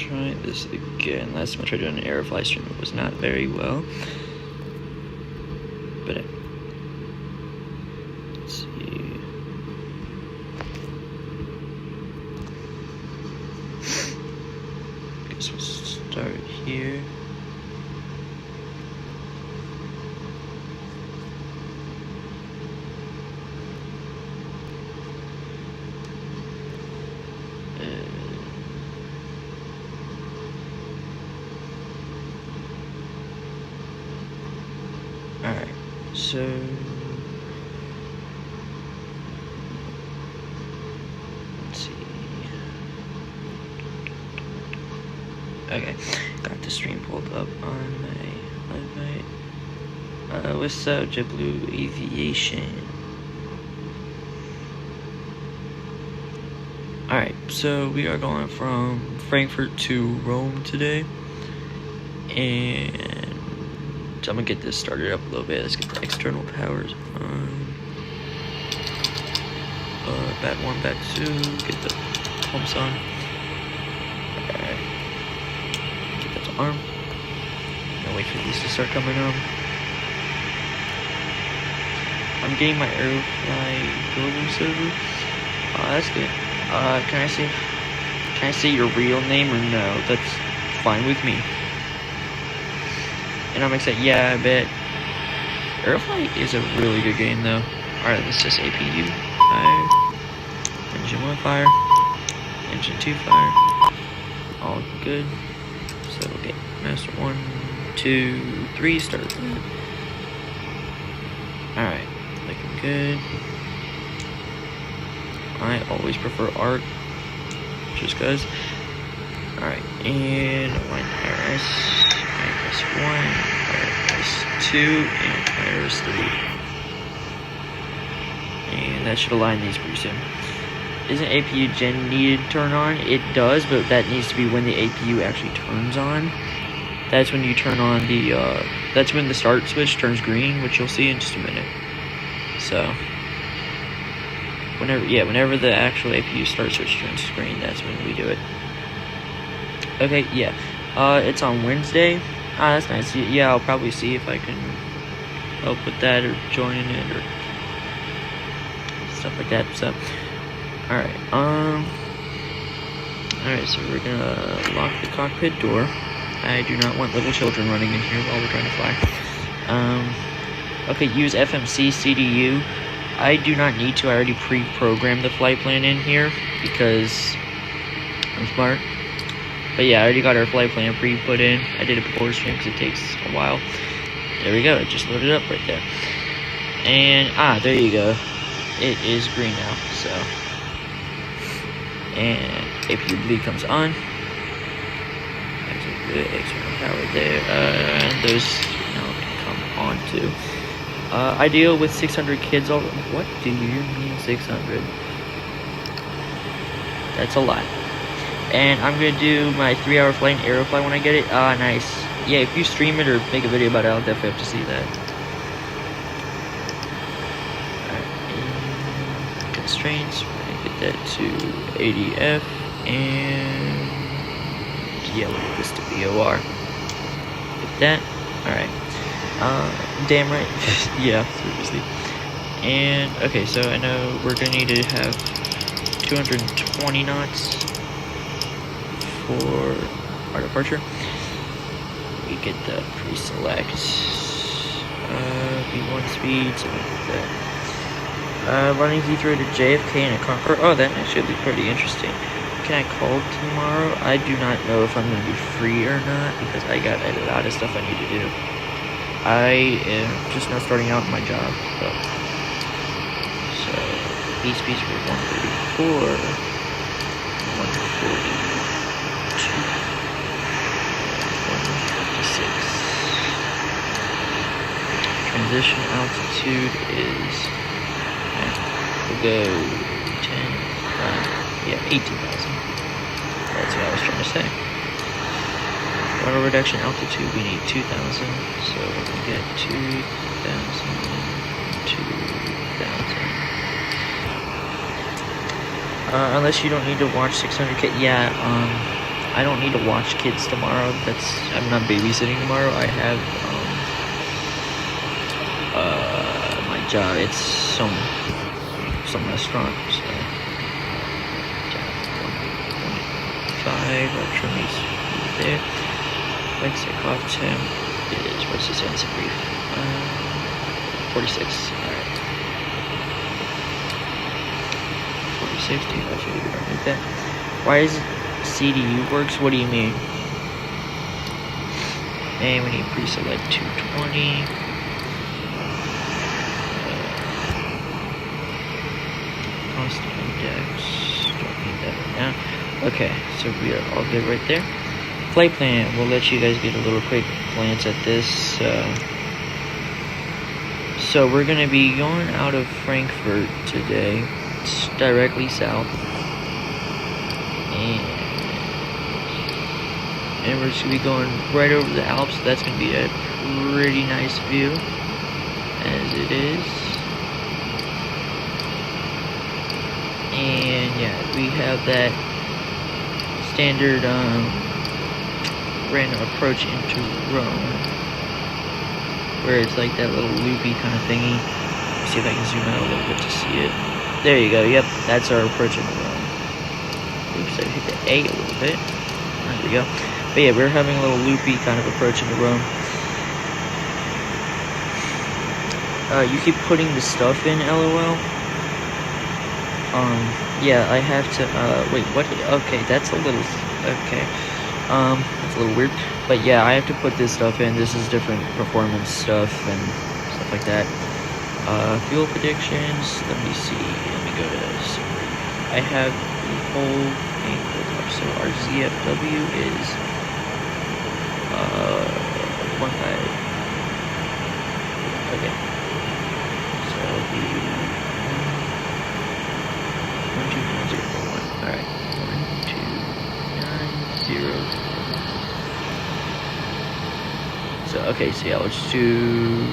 try this again. Last time I tried doing an Aerofly stream, it was not very well. But let's see. Guess we'll start here. Alright, so let's see. Okay, got the stream pulled up on my website. What's up, JetBlue Aviation? Alright, so we are going from Frankfurt to Rome today, and so I'm gonna get this started up a little bit. Let's get the external powers on. Bat 1, Bat 2, get the pumps on. Alright. Get that to arm. Gonna wait for these to start coming on. I'm getting my Aerofly global server. Oh, that's good. Can I say your real name or no? That's fine with me. And I'm excited. Yeah, I bet. Aerofly is a really good game, though. Alright, let's just APU fire. Engine 1 fire. Engine 2 fire. All good. So we'll get master 1, 2, 3 start. Alright, looking good. I always prefer arc, just cause. Alright, and line IRS. IRS 1, IRS 2, and IRS 3. And that should align these pretty soon. Isn't APU gen needed to turn on? It does, but that needs to be when the APU actually turns on. That's when you turn on the, that's when the start switch turns green, which you'll see in just a minute. So, whenever the actual APU start switch turns green, that's when we do it. Okay, yeah. It's on Wednesday. Ah, that's nice. Yeah, I'll probably see if I can help with that or join in it or stuff like that. So, alright. Alright, so we're gonna lock the cockpit door. I do not want little children running in here while we're trying to fly. Okay, use FMC CDU. I do not need to. I already pre-programmed the flight plan in here because I'm smart. But yeah, I already got our flight plan pre-put in. I did it before stream because it takes a while. There we go. It just loaded up right there. And, there you go. It is green now, so. And APU bleed comes on. That's a good external power there. And those now can come on too. I deal with 600 kids already. What do you mean 600? That's a lot. And I'm gonna do my 3-hour flight in Aerofly when I get it. Nice. Yeah, if you stream it or make a video about it, I'll definitely have to see that. Alright, constraints. We're gonna get that to ADF. And yeah, look at this to VOR. Get that. Alright. Damn right. Yeah, seriously. And, okay, so I know we're gonna need to have 220 knots for our departure. We get the pre-select V1 speed, so we get that. Running Heathrow to JFK in a Concorde. Oh, that should be pretty interesting. Can I call tomorrow? I do not know if I'm going to be free or not because I got a lot of stuff I need to do. I am just now starting out my job. So speeds were 134, 140. 156. Transition altitude is, we'll go 18,000. That's what I was trying to say. Throttle reduction altitude, we need 2,000, so we're going to get 2,000, 2,000. Unless you don't need to watch 600K. Yeah, I don't need to watch kids tomorrow. I'm not babysitting tomorrow. I have my job. It's some restaurant. So 5 our trimmy's there. Like say cough temp is what's the sense of brief? 46. Alright. 46, I should remember that. Why is CDU works? What do you mean? And we need pre-select 220. Constant index. Don't need that right now. Okay, so we are all good right there. Flight plan. We'll let you guys get a little quick glance at this. So we're going to be going out of Frankfurt today. It's directly south. And we're just going to be going right over the Alps. That's going to be a pretty nice view. As it is. And yeah, we have that standard random approach into Rome, where it's like that little loopy kind of thingy. Let's see if I can zoom out a little bit to see it. There you go. Yep, that's our approach into Rome. Oops, I hit the A a little bit. There we go. But yeah, we're having a little loopy kind of approach into Rome. You keep putting the stuff in, LOL. Yeah, I have to, wait, what? Okay, that's a little, okay. That's a little weird. But yeah, I have to put this stuff in. This is different performance stuff and stuff like that. Fuel predictions. Let me see. Let me go to summary. I have the whole thing pulled up. So our ZFW is, 1.5. Okay. So it'll be 129.041. Alright. 129.0. So okay, so yeah, let's do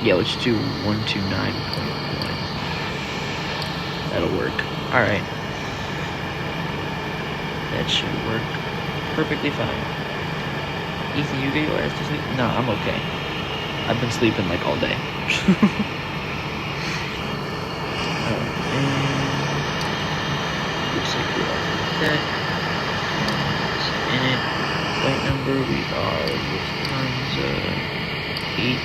129.1. That'll work. Alright. That should work perfectly fine. Ethan, you get your ass to sleep? No, I'm okay. I've been sleeping like all day. Looks like we're all set. In it. Flight number, we are Lufthansa 8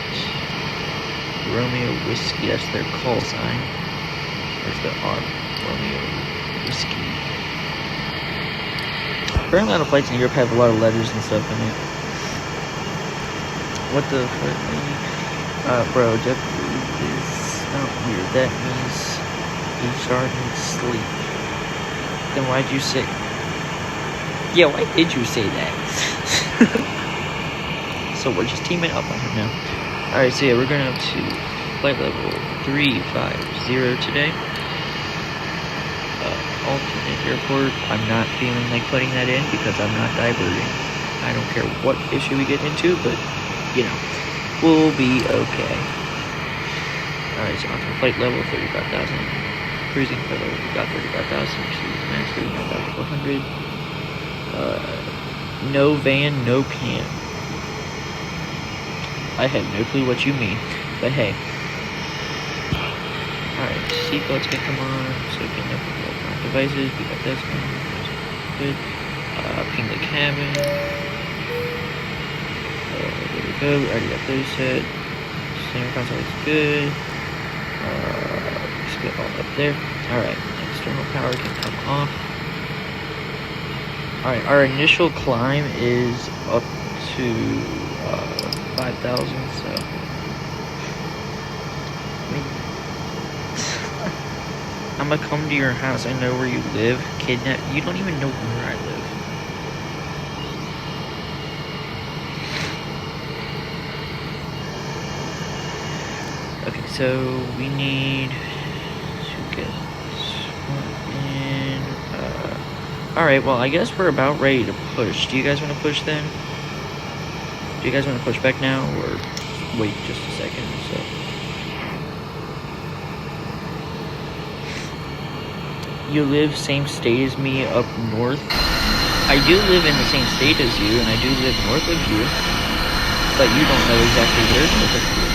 Romeo Whiskey. That's their call sign. There's the R. Romeo Whiskey. Apparently, a lot of flights in Europe have a lot of letters and stuff in it. What the fuck? Bro, definitely is not weird. That means HR needs sleep. Then why'd you say? Yeah, why did you say that? So we're just teaming up on him now. Alright, so yeah, we're going up to flight level 350 today. Alternate airport. I'm not feeling like putting that in because I'm not diverting. I don't care what issue we get into, but, you know, we'll be okay. Alright, so on to flight level 35,000. Cruising flight level, we got 35,000, which is max 39,400. No van, no pan. I have no clue what you mean, but hey. Alright, seatbelts can come on, so we can open electronic devices. We got this one. Good. Ping the cabin. There we go. We already got those set. Center console is good. Split all up there. Alright, external power can come off. Alright, our initial climb is up to 5,000, so I'm gonna come to your house. I know where you live. Kidnap. You don't even know where I live. Okay, so we need to get this one in. Alright, well, I guess we're about ready to push. Do you guys want to push then? Do you guys want to push back now, or wait just a second? So you live same state as me up north. I do live in the same state as you, and I do live north of you, but you don't know exactly where north of you.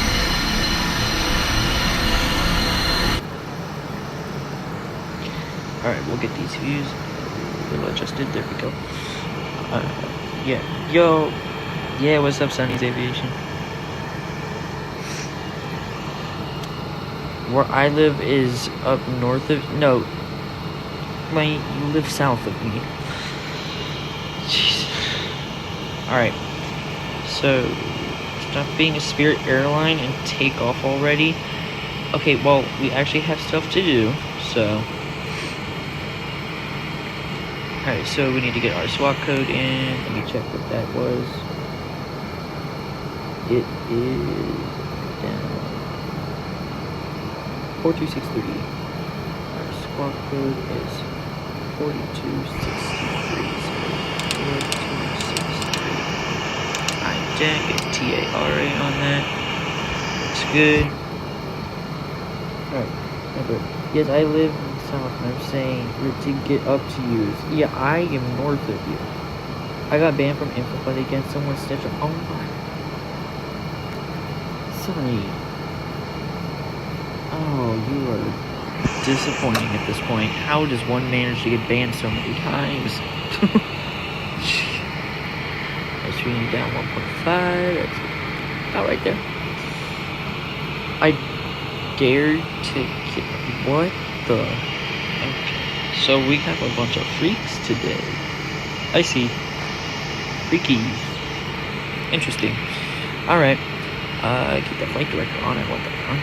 Alright, we'll get these views a little adjusted. There we go. Yeah. Yo. Yeah, what's up, Sunny's Aviation? Where I live is up north of... No. You live south of me. Jeez. Alright. So, stop being a Spirit airline and take off already. Okay, well, we actually have stuff to do, so... Alright, so we need to get our SWAT code in. Let me check what that was. It is down 4263. Our SWAT code is 4263. 4263. Alright, Jack, get TARA on that. Looks good. Alright, remember. Yes, I live in south, and I'm saying to get up to you. Yeah, I am north of you. I got banned from info fight against someone snitching. Oh my. Sorry. Oh, you are disappointing at this point. How does one manage to get banned so many times? That's reading down 1.5. That's about right there. I dared to get... What the... Okay. So we have a bunch of freaks today. I see. Freaky. Interesting. Alright. Keep that flight director on. I want that on.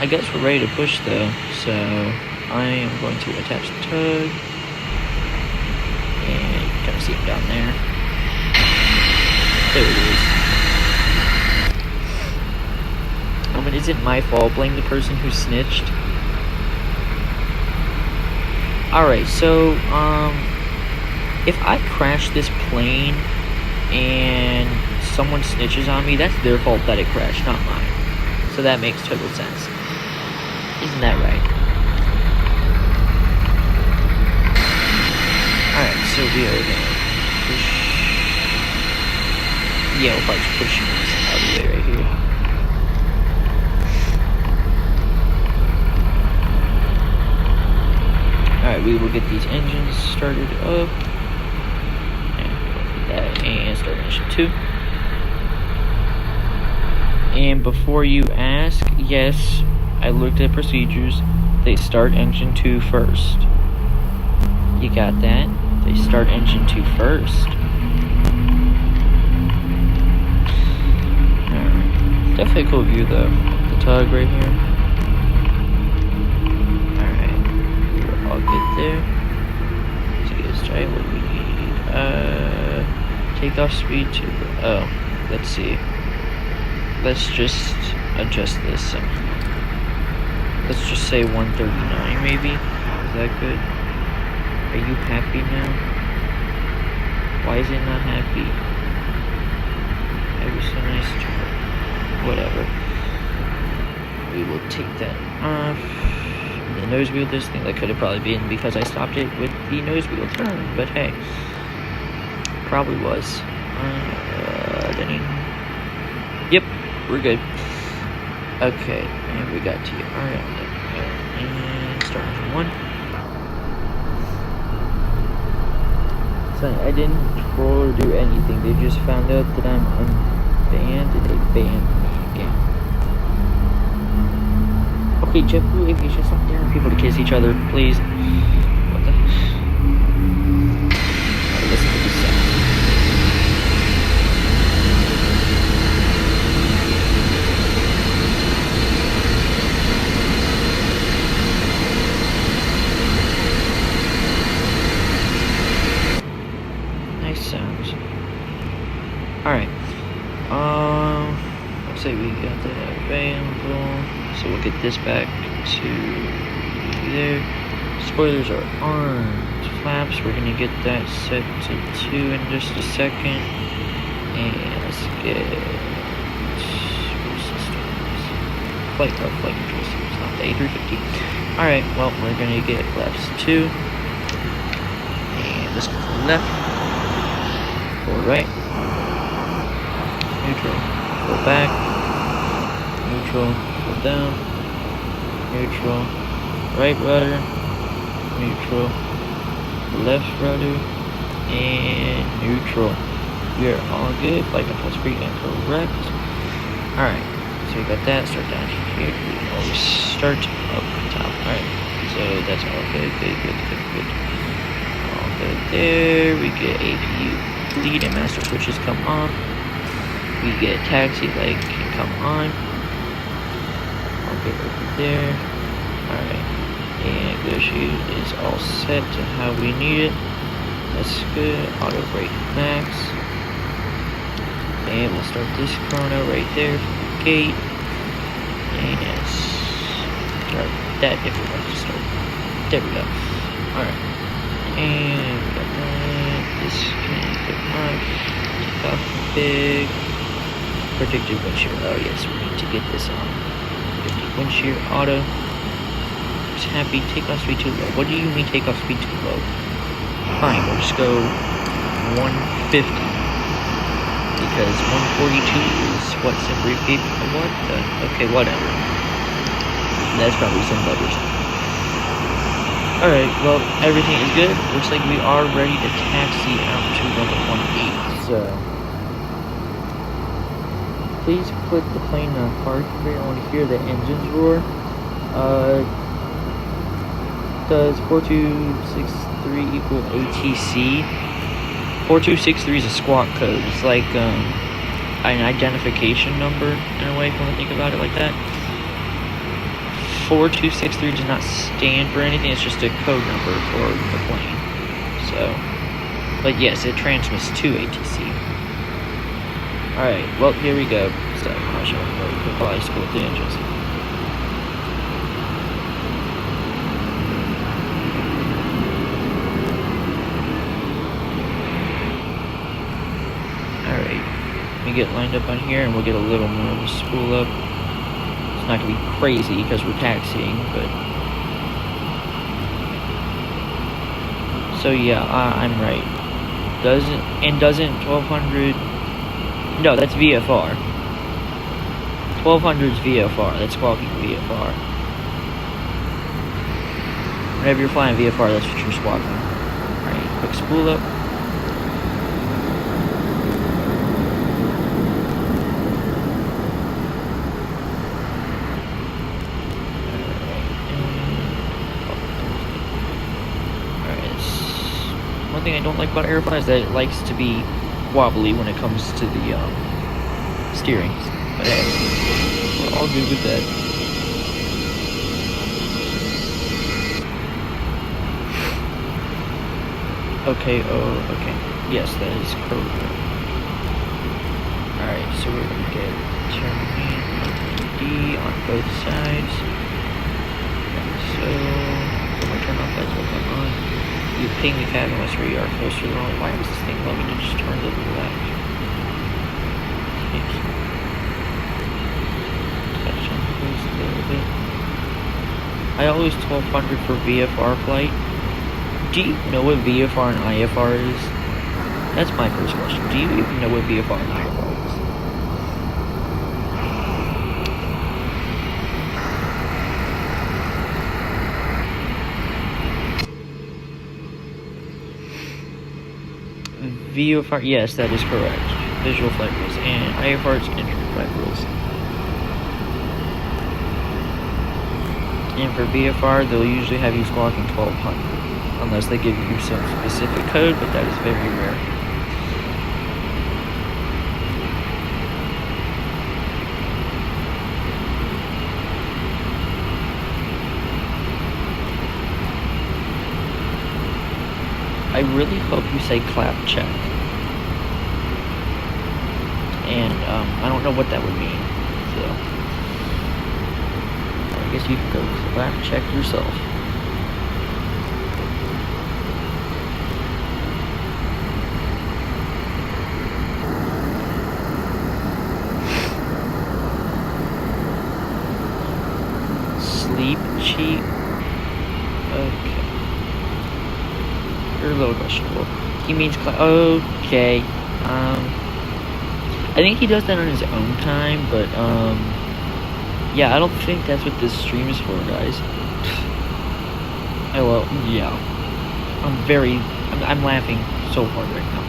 I guess we're ready to push though. So I am going to attach the tug. And you can kind of see it down there. There it is. It isn't my fault. Blame the person who snitched. Alright, so, if I crash this plane and someone snitches on me, that's their fault that it crashed, not mine. So that makes total sense. Isn't that right? Alright, so we are gonna push... Yeah, we'll probably just push this out of the way right here. Alright, we will get these engines started up. And start engine 2. And before you ask, yes, I looked at procedures. They start engine 2 first. You got that? They start engine 2 first. Alright. Definitely a cool view though. The tug right here. I'll get there. So let's try what we need. Takeoff speed to... Oh, let's see. Let's just adjust this somehow. Let's just say 139 maybe. Is that good? Are you happy now? Why is it not happy? That was so nice to her. Whatever. We will take that off. The nose wheel, this thing, that could have probably been because I stopped it with the nose wheel turn, but hey, probably was. Yep, we're good. Okay, and we got TR on it. And start engine 1. So I didn't troll or do anything, they just found out that I'm unbanned and they banned me again. Okay, JetBlue Aviation, stop daring people to kiss each other, please. What the? Alright, listen to this sound. Nice sounds. Alright. Looks like we got that available. So we'll get this back to there. Spoilers are orange. Flaps, we're gonna get that set to 2 in just a second. And let's get flight control systems, not the A350. Alright, well, we're gonna get flaps 2. And let's go to the left. Pull right. Neutral. Pull back. Neutral. Pull down. Neutral. Right rudder. Neutral. Left rudder. And neutral. We are all good. Flight control screen and correct. Alright. So we got that. Start down here. We always start up top. Alright. So that's all good. Good. All good there. We get APU lead and master switches come on. We get taxi light can come on. All good over there. Alright. And good shoot is all set to how we need it. That's good. Auto brake max. And we'll start this chrono right there from the gate. And start that if we want to start. There we go. Alright. And we got that. This can click on. Take off big. Predicted wind shear. Oh yes, we need to get this on. Predicted wind shear auto. Just happy. Takeoff speed too low. What do you mean takeoff speed too low? Fine, we'll just go 150. Because 142 is what simply what the okay, whatever. That's probably some buggers. Alright, well, everything is good. Looks like we are ready to taxi out to runway 18. So please put the plane on park here. I want to hear the engines roar. Does 4263 equal ATC? 4263 is a squawk code. It's like an identification number in a way, if you want to think about it like that. 4263 does not stand for anything. It's just a code number for the plane. So, but yes, it transmits to ATC. Alright, well, here we go. So, I'll show you where we could probably school the engines. We get lined up on here and we'll get a little more of a spool up. It's not gonna be crazy because we're taxiing, but so yeah, I'm right. Doesn't 1200? No, that's VFR. 1200 is VFR. That's squawking VFR. Whenever you're flying VFR, that's what you're squawking. Alright, quick spool up. One thing I don't like about Airfly is that it likes to be wobbly when it comes to the steering. But hey, we're all good with that. Okay, okay. Yes, that is correct. Alright, so we're gonna get turning D on both sides. So, when we turn off lights will come on. You ping the cabin unless we are close to the wrong. Why is this thing loving to just turn to the left? Touch on the base a little bit. I always 1200 for VFR flight. Do you know what VFR and IFR is? That's my first question. Do you even know what VFR and IFR is? VFR, yes, that is correct. Visual flight rules. And IFR is entry flight rules. And for VFR, they'll usually have you squawking 1200. Unless they give you some specific code, but that is very rare. I really hope you say clap check. And I don't know what that would mean, so I guess you can go clap check yourself. Sleep cheat. Okay. You're a little questionable. He means okay. I think he does that on his own time, but yeah, I don't think that's what this stream is for, guys. Oh well, yeah. I'm laughing so hard right now.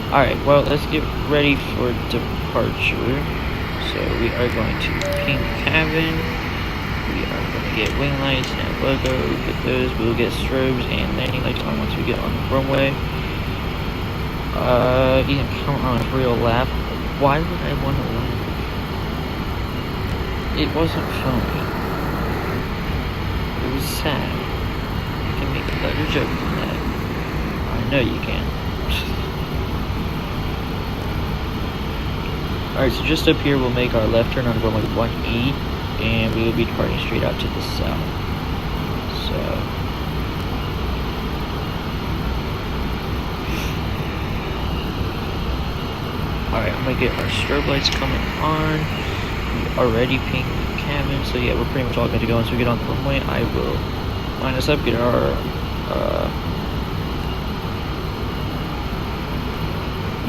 Alright, well, let's get ready for departure. So we are going to pink cabin. We are going to get wing lights and logo. Get those. We'll get strobes and landing lights on once we get on the runway. You can come on a real lap. Why would I want to laugh? It wasn't funny. It was sad. You can make a better joke than that. I know you can. Alright, so just up here we'll make our left turn on runway 1E, and we will be departing straight out to the south. So, alright, I'm gonna get our strobe lights coming on. We already pink cabin, so yeah, we're pretty much all good to go. Once we get on the runway, I will line us up, get our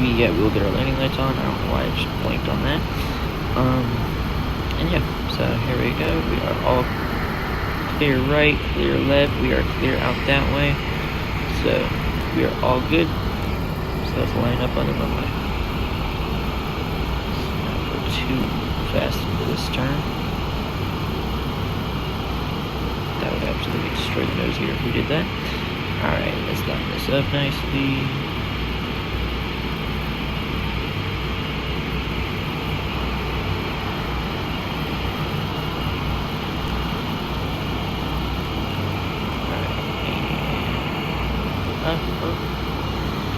we'll get our landing lights on. I don't know why I just blinked on that. And yeah, so here we go. We are all clear right, clear left. We are clear out that way. So we are all good. So let's line up on the runway. Let's not go too fast into this turn. That would absolutely destroy the nose here if we did that. Alright, let's line this up nicely.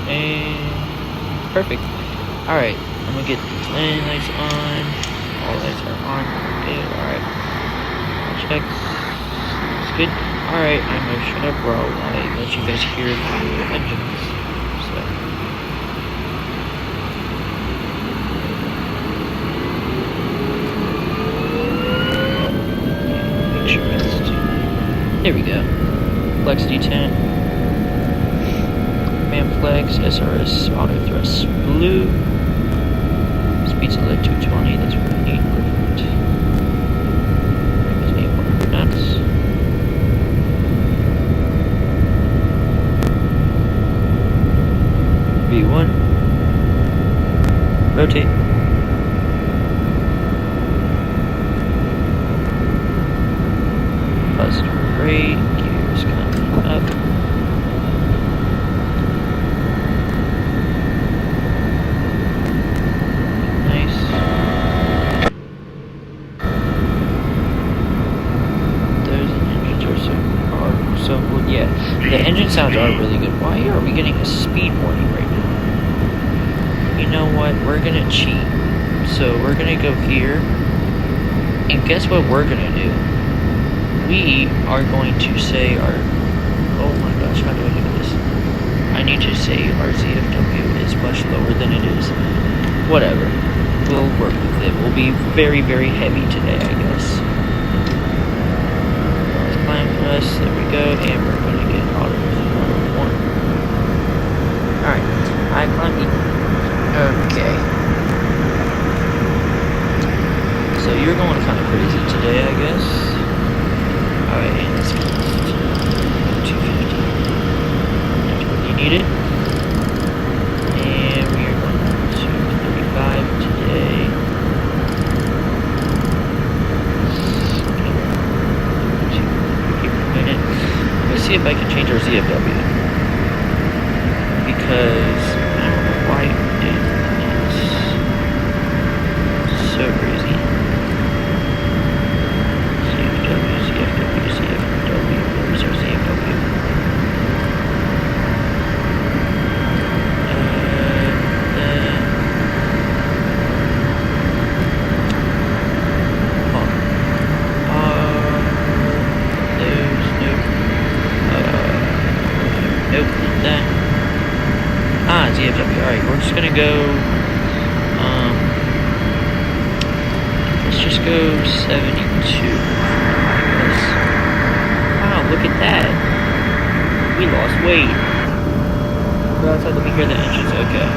And perfect. Alright, I'm gonna get these landing lights on. All lights are on. Okay, alright. Checks. It's good. Alright, I'm gonna shut up while I let you guys hear the engines. So. Make sure it's. There we go. Flex D10. Flags, SRS, auto thrust blue, speed's at 220, that's what we need, perfect. Ring is 800 knots. V1, rotate. Positive rate, gears coming up. Yeah, the engine sounds are really good. Why are we getting a speed warning right now? You know what? We're gonna cheat. So we're gonna go here. And guess what we're gonna do? We are going to say our... Oh my gosh, how do I do this? I need to say our ZFW is much lower than it is. Whatever. We'll work with it. We'll be very, very heavy today, I guess. Us, there we go, and we're going to get auto one. Alright, I climbed. Okay. So you're going kind of crazy today, I guess. Alright, and let's get 250. That's what you needed. And we are going to 35 today. Let's see if I can change our ZFW. Because I don't know why it's so crazy. ZFW, ZFW. Where's our ZFW? Alright, we're just gonna go, let's just go 72. wait. We're outside, let me hear the engines, okay.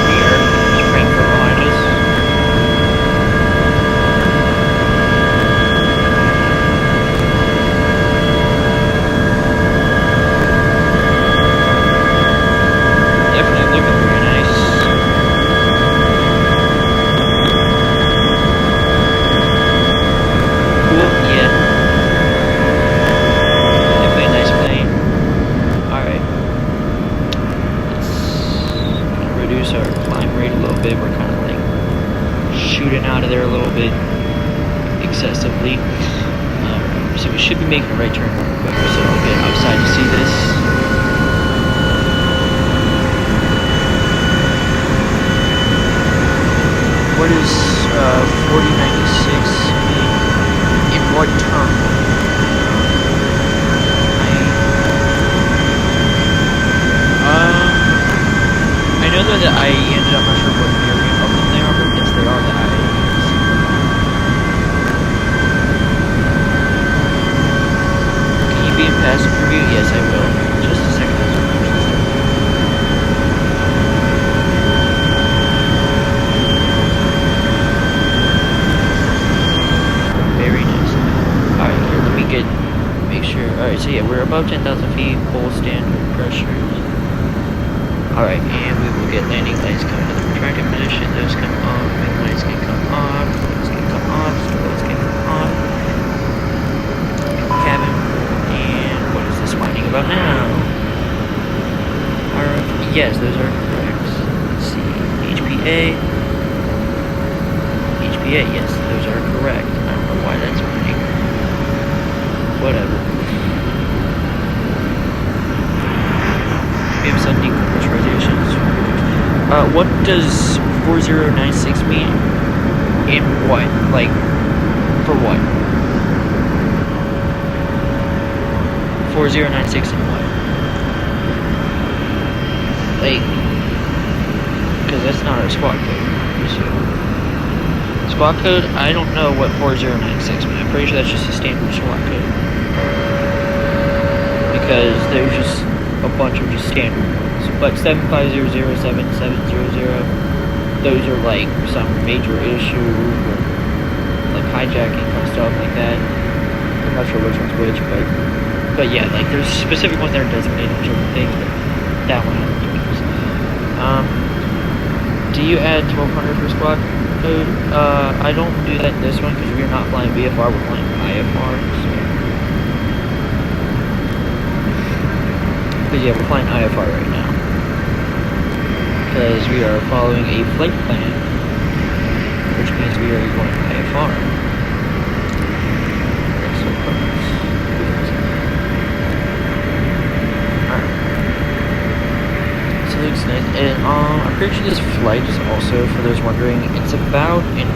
Here, there's Frankfurt behind us. Definitely looking very nice. Cool, yeah. Definitely a nice plane. Alright. Let's reduce our climb rate a little bit. We're kind of like shooting out of there a little bit excessively. So we should be making a right turn real quick. So I'll get outside to see this. What is 4096 mean? In what term? I know that the IE ended up, I'm not sure what variant of them they are, but yes, they are the IEs. Can you be in passenger view? Yes, I will. Just a second. Very nice. Alright, here, let me make sure. Alright, so yeah, we're above 10,000 feet, full standard pressures. Alright, and we will get landing lights coming to the retracted position. Those come off, wing lights can come off, lights can come off, lights can come off. Cabin, and what is this whining about now? Yes, those are correct. Let's see, HPA, yes, those are correct. I don't know why that's whining. Whatever. We have some depressurizations. What does 4096 mean? In what? Like, for what? 4096 in what? Like, because that's not our squad code. So, squad code, I don't know what 4096 means. I'm pretty sure that's just a standard squad code. Because there's just a bunch of just standard ones. But 7500, 7700, those are like some major issue, or like hijacking kind of stuff like that. I'm not sure which one's which, but yeah, like there's specific ones that are designated for certain things, but that one I don't think is. Do you add 1200 for squad code? I don't do that in this one because we're not flying VFR, we're flying IFR. So. Because yeah, we're flying IFR right now. Because we are following a flight plan, which means we are going IFR. That's so close. Alright. So it looks nice. And I'm pretty sure this flight is also, for those wondering, it's about an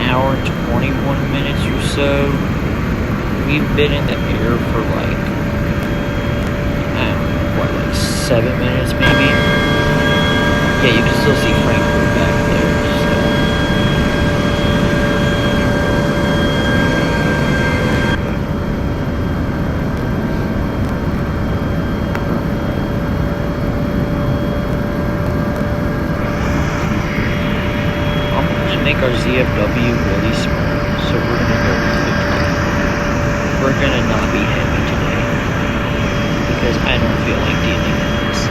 hour and 21 minutes or so. We've been in the air for like, what, like 7 minutes maybe? Yeah, you can still see Frankfurt back there, so. I'm gonna make our ZFW really small, so we're gonna go quickly. We're gonna not be heavy today, because I don't feel like dealing with this.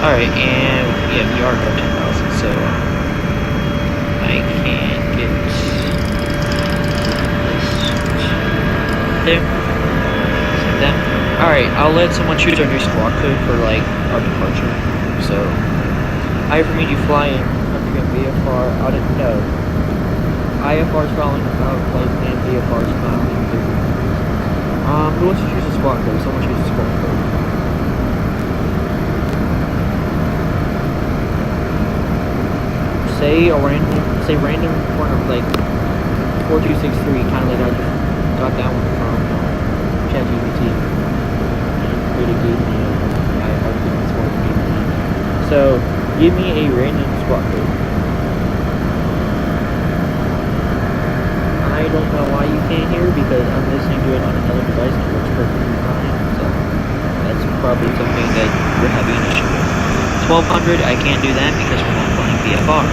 Alright, and yeah, we are above 10,000, so I can get this there. Like that. Alright, I'll let someone choose our new squad code for like our departure. So, I for me to fly in upstream VFR. I don't know. IFR's following our flight plan, VFR's following. Who wants to choose a squad code? Someone choose a squad code. Say random corner like 4263, kind of like I just got that one from ChatGPT. Pretty good. So give me a random squad code. I don't know why you can't hear because I'm listening to it on another device and it works perfectly. 1200, I can't do that because we're not flying VFR.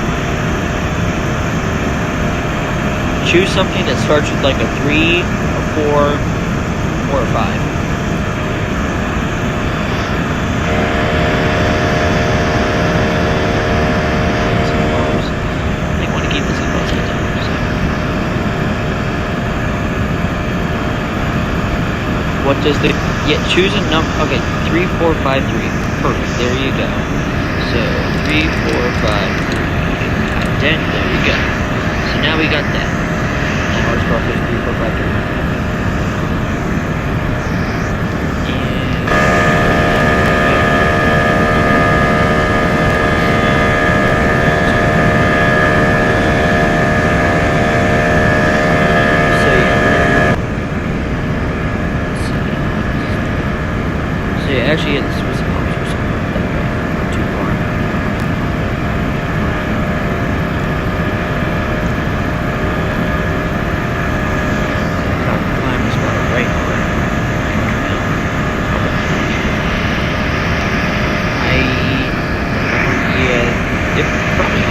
Choose something that starts with like a 3, a 4, or a 5. They want to keep this above 10 times. What does the... Yeah, choose a number. Okay, 3, 4, 5, 3. Perfect, there you go. So, 3, 4, 5, 3. Then, there you go. So now we got that. Now ours is 3, 4, 5, 3. Actually, yeah, this was a or something like that. Too far. Climb this bar right over. Yeah, it probably is.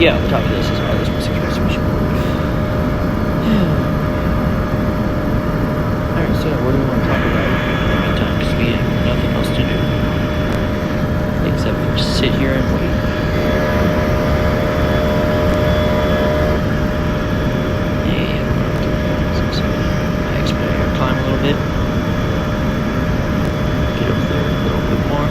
Yeah, on the top of this is why this was expressive. Alright, so what do we want to talk about in the meantime? Because we have nothing else to do. Except for sit here and wait. I expect to climb a little bit. Get up there a little bit more.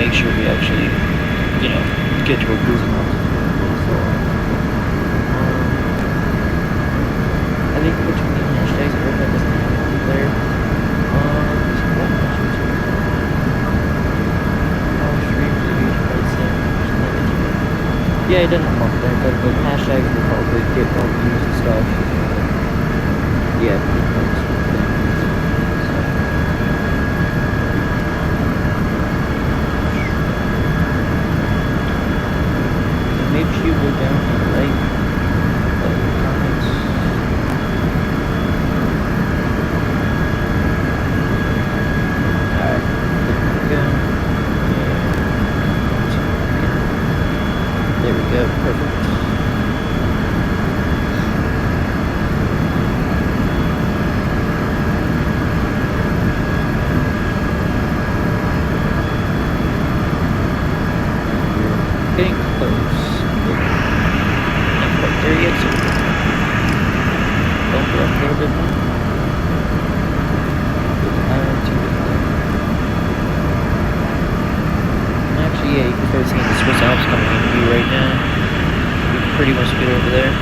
make sure we actually, you know, get to our cruising level. So, I think between the hashtags, I hope that doesn't happen there. Yeah, it doesn't come up there, but the hashtags will probably get more views and stuff. Yeah, pretty much. Maybe she will go down to the lake. Comments. Alright, there we go, perfect. Getting close. Not quite there yet, so bump it up a little bit more. Actually, yeah, you can start seeing the Swiss Alps coming into view right now. We can pretty much get over there.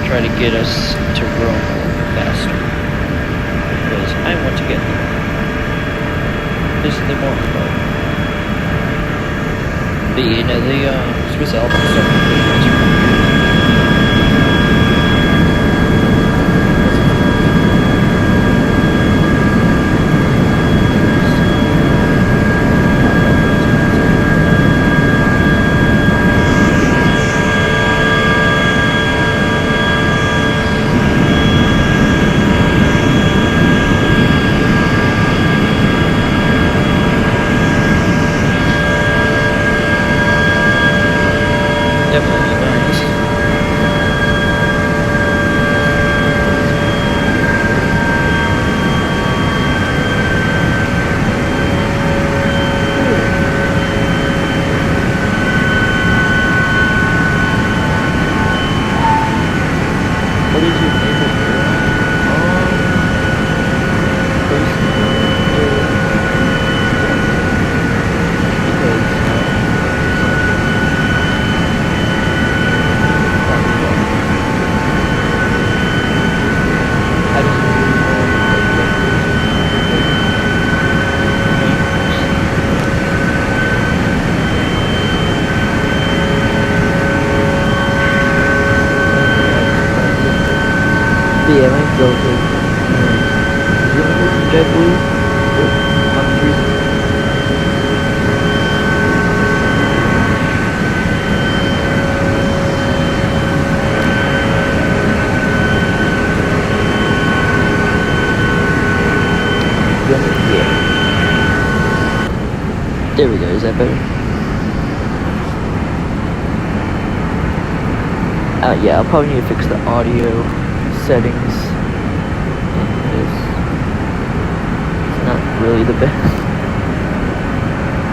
Try to get us to Rome a little bit faster, because I want to get there. This is the more fun. But you know, the Swiss Alps are starting to pretty much. Definitely nice. What is your favorite Yeah, mine's relative. You want to go some JetBlue? Yeah. There we go, is that better? Yeah, I'll probably need to fix the audio settings. It's not really the best.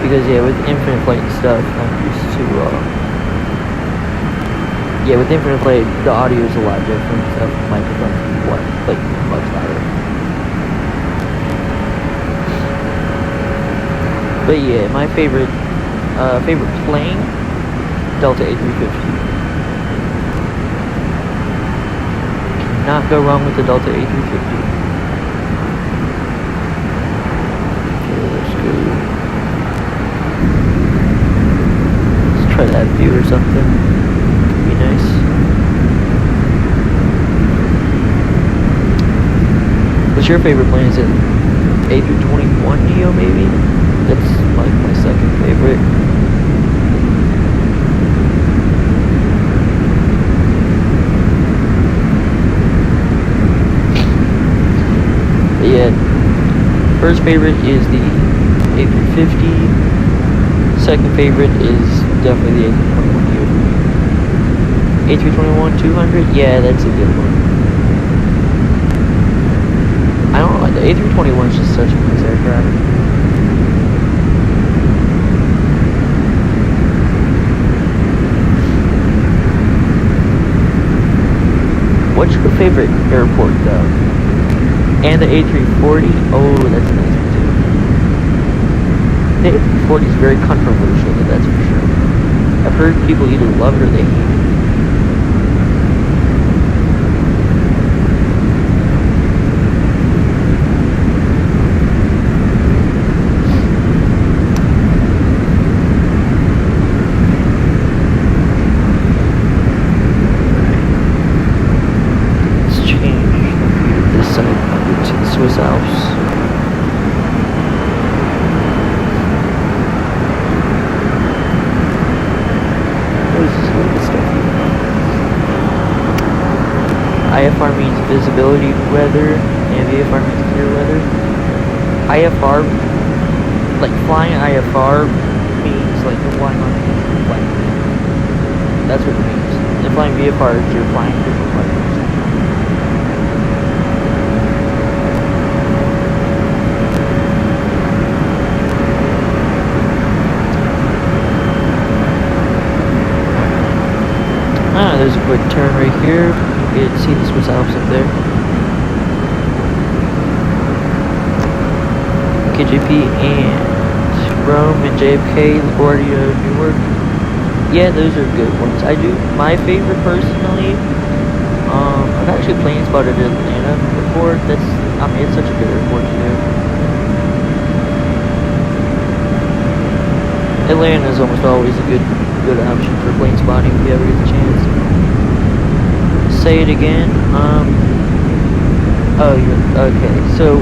Because yeah, with infinite flight and stuff, I'm used to Yeah, with infinite play, the audio is a lot different. So the microphone's like much louder. But yeah, my favorite plane, Delta A350. Cannot go wrong with the Delta A350. Okay, let's go. Let's try that view or something. Could be nice. What's your favorite plane? Is it A321neo maybe? That's like my second favorite. But yeah, first favorite is the A350. Second favorite is definitely the A321neo. A321-200, yeah, that's a good one. I don't know, the A321 is just such a nice aircraft. What's your favorite airport though? And the A340? Oh, that's a nice one too. The A340 is very controversial, that's for sure. I've heard people either love it or they hate it. Swiss Alps. What is this little stuff? IFR means visibility weather, and VFR means clear weather. IFR, like flying IFR means like you're flying on a different plane. That's what it means. And flying VFR is you're flying different planes. There's a quick turn right here. You can see the Swiss Alps up there. KJP and Rome and JFK, LaGuardia, Newark. Yeah, those are good ones. I do. My favorite personally, I've actually plane spotted Atlanta before. It's such a good airport to do. Atlanta is almost always a good option for plane spotting if you ever get the chance. Say it again. Oh, okay. So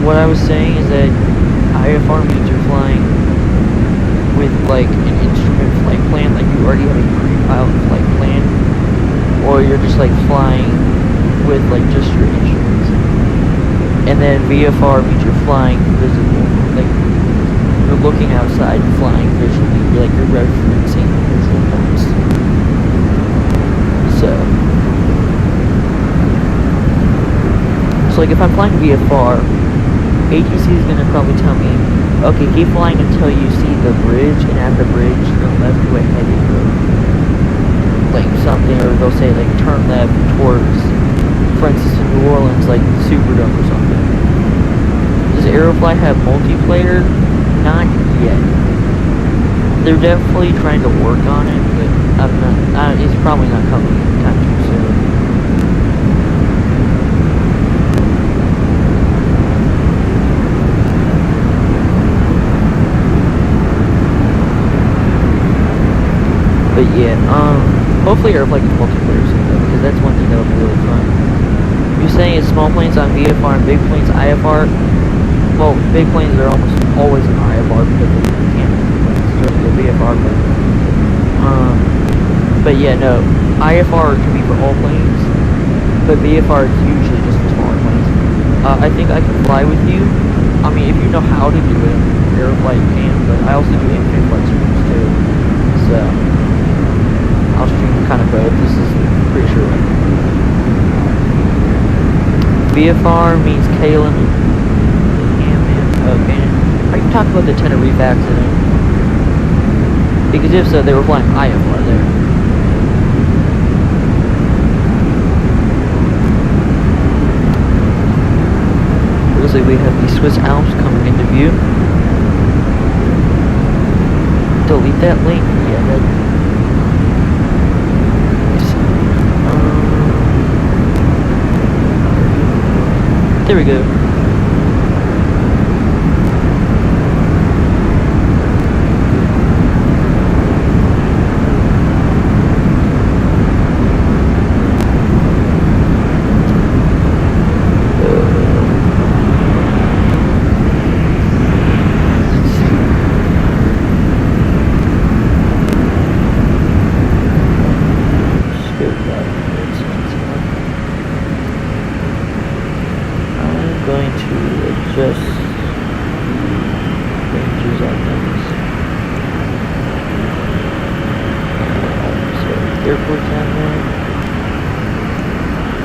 what I was saying is that IFR means you're flying with like an instrument flight plan, like you already have a pre-pilot flight plan, or you're just like flying with like just your instruments. And then VFR means you're flying visible, like you're looking outside and flying visually, you're referencing visual points. So like if I'm flying VFR, ATC is going to probably tell me, okay, keep flying until you see the bridge, and at the bridge, turn left to a heading road. Like something, or they'll say like turn left towards, for instance, in New Orleans, like Superdome or something. Does Aerofly have multiplayer? Not yet. They're definitely trying to work on it, but it's probably not coming anytime too soon. But yeah, hopefully Airflight gets multiplayer soon though, because that's one thing that would be really fun. You're saying it's small planes on VFR and big planes IFR. Well, big planes are almost always an IFR because they can't be planes, especially a VFR plane. But yeah, no, IFR can be for all planes, but VFR is usually just for smaller planes. I think I can fly with you. I mean, if you know how to do it, Airflight can, but I also do infinite flight streams too. So I'll stream kind of both. This is pretty sure. VFR means KLM. Okay. Are you talking about the Tenerife accident? Because if so, they were flying IFR there. Looks like we have the Swiss Alps coming into view. Delete that link. Yeah, that. There we go.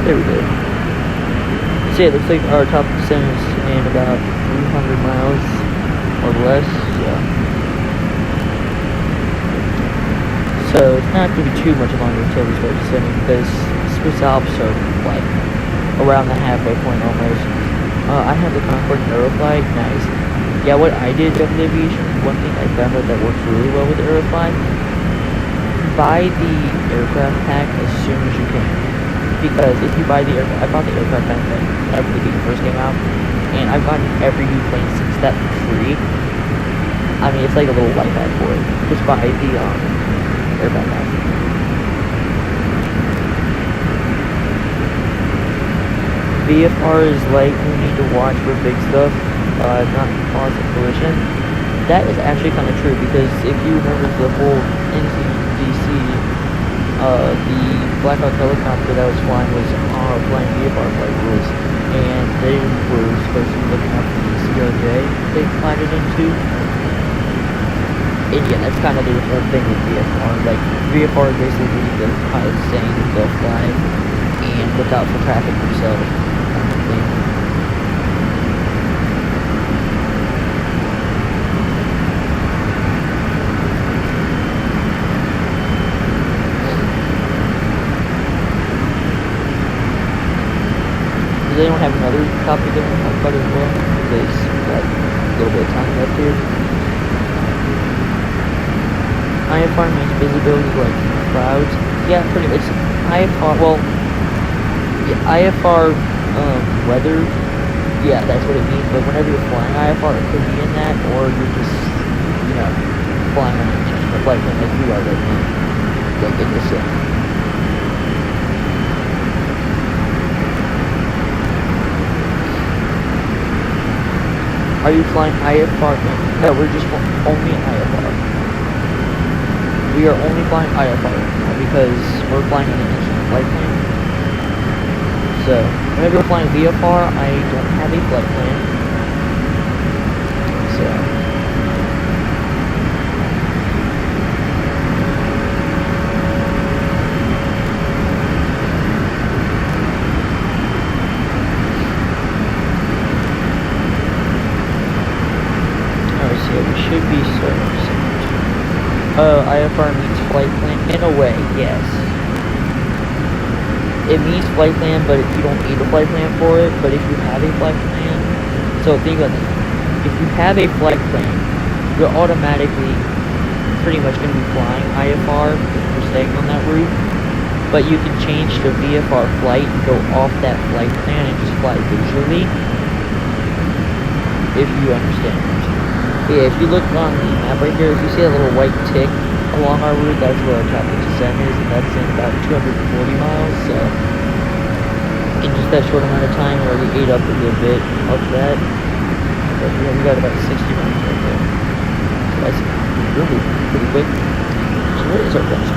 There we go. So yeah, it looks like our top descent is in about 300 miles or less. So it's not going to be too much longer until we start descending because Swiss Alps are like around the halfway point almost. I have the Frankfurt Aerofly. Nice. Yeah, what I did with aviation, one thing I found out that works really well with Aerofly, buy the aircraft pack as soon as you can. Because if you buy the aircraft, I bought the aircraft pack whenever the game first came out, and I've gotten every new plane since that for free. I mean, it's like a little life hack for it. Just buy the aircraft pack. VFR is like we need to watch for big stuff, not cause a collision. That is actually kind of true because if you remember the whole NCDC. The Blackhawk helicopter that was flying was flying VFR flight rules, and they were supposed to be looking up the CRJ they flied it into. And yeah, that's kind of the whole thing with VFR. Like, VFR is basically the pilot saying that they'll fly and look out for traffic themselves, kind of thing. They don't have another copy they want to talk about as well because we've got a little bit of time left here. IFR means visibility like clouds. Yeah, pretty much. IFR, well, yeah, IFR weather, yeah, that's what it means. But whenever you're flying IFR, it could be in that, or you're just, you know, flying on a flight plan like you are right now. Like in this thing. Are you flying IFR? No, we're just only IFR. We are only flying IFR because we're flying an instrument flight plan. So, whenever we're flying VFR, I don't have a flight plan. So. We should be servicing. IFR means flight plan. In a way, yes. It means flight plan, but you don't need a flight plan for it. But if you have a flight plan, so think about this. If you have a flight plan, you're automatically pretty much going to be flying IFR if you're staying on that route. But you can change to VFR flight and go off that flight plan and just fly visually. If you understand. Yeah, if you look on the map right here, if you see a little white tick along our route, that's where our traffic descent is, and that's in about 240 miles, so in just that short amount of time, we already ate up a good bit of that, but yeah, we got about 60 miles right there, so that's really pretty quick. So what is our crash?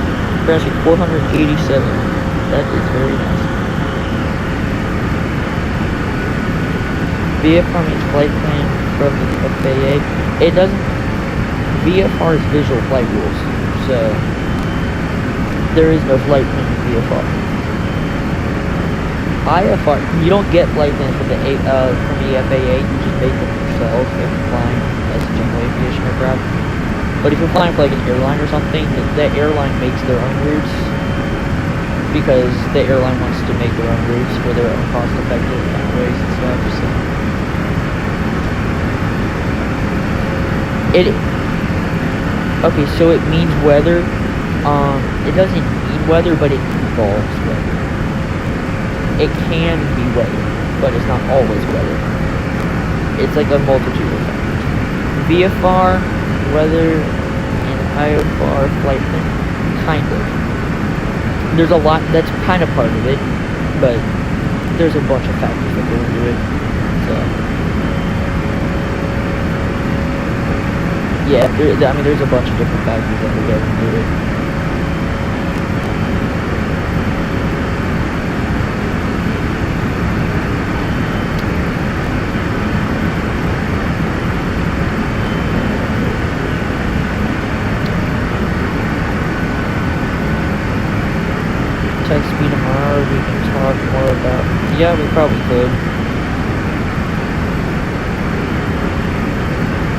Crash at 487, that is very nice. VFR means flight plan from the FAA. It doesn't. VFR is visual flight rules, so there is no flight plan in VFR. IFR, you don't get flight plans from the FAA. You just make them yourself if you're flying as a general aviation aircraft. But if you're flying for like an airline or something, the airline makes their own routes because the airline wants to make their own routes for their own cost-effective ways and stuff. So. It okay, so it means weather. It doesn't mean weather, but it involves weather. It can be weather, but it's not always weather. It's like a multitude of factors. VFR, weather, and IFR flight plan, kind of. There's a lot that's kind of part of it, but there's a bunch of factors that go into it. So yeah, I mean, there's a bunch of different factors that go into it. Text me tomorrow, we can talk more about. Yeah, we probably could.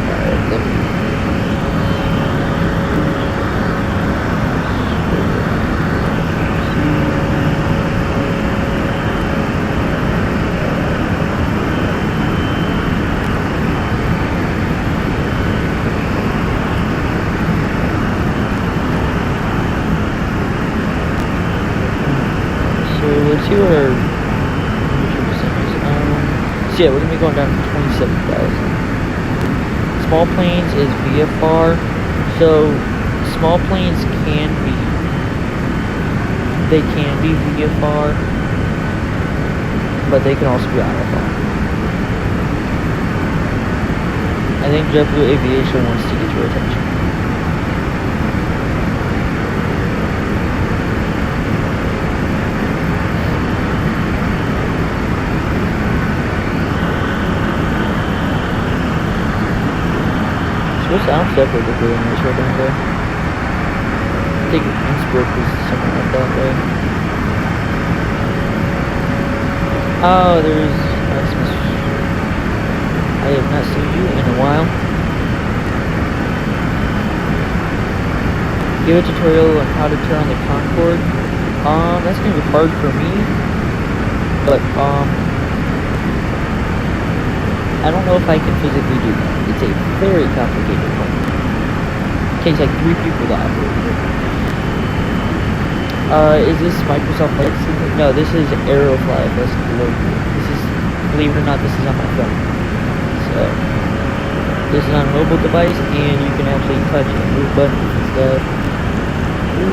Alright, let me. Let's see what our percentage is. So yeah, we're gonna be going down to 27,000. Small planes is VFR. So small planes can be VFR, but they can also be IFR. I think JetBlue Aviation wants to get your attention. What sound separate they're doing this right down there? I think Innsbruck is something like that, right? Oh, there's Maximus. I have not seen you in a while. Give a tutorial on how to turn on the Concorde. That's gonna be hard for me, but I don't know if I can physically do that. It's a very complicated one. It takes like 3 people to operate it. Is this Microsoft Flight Simulator? No, this is Aerofly. This is, believe it or not, this is on my phone. So, this is on a mobile device, and you can actually touch and move buttons and stuff. Ooh,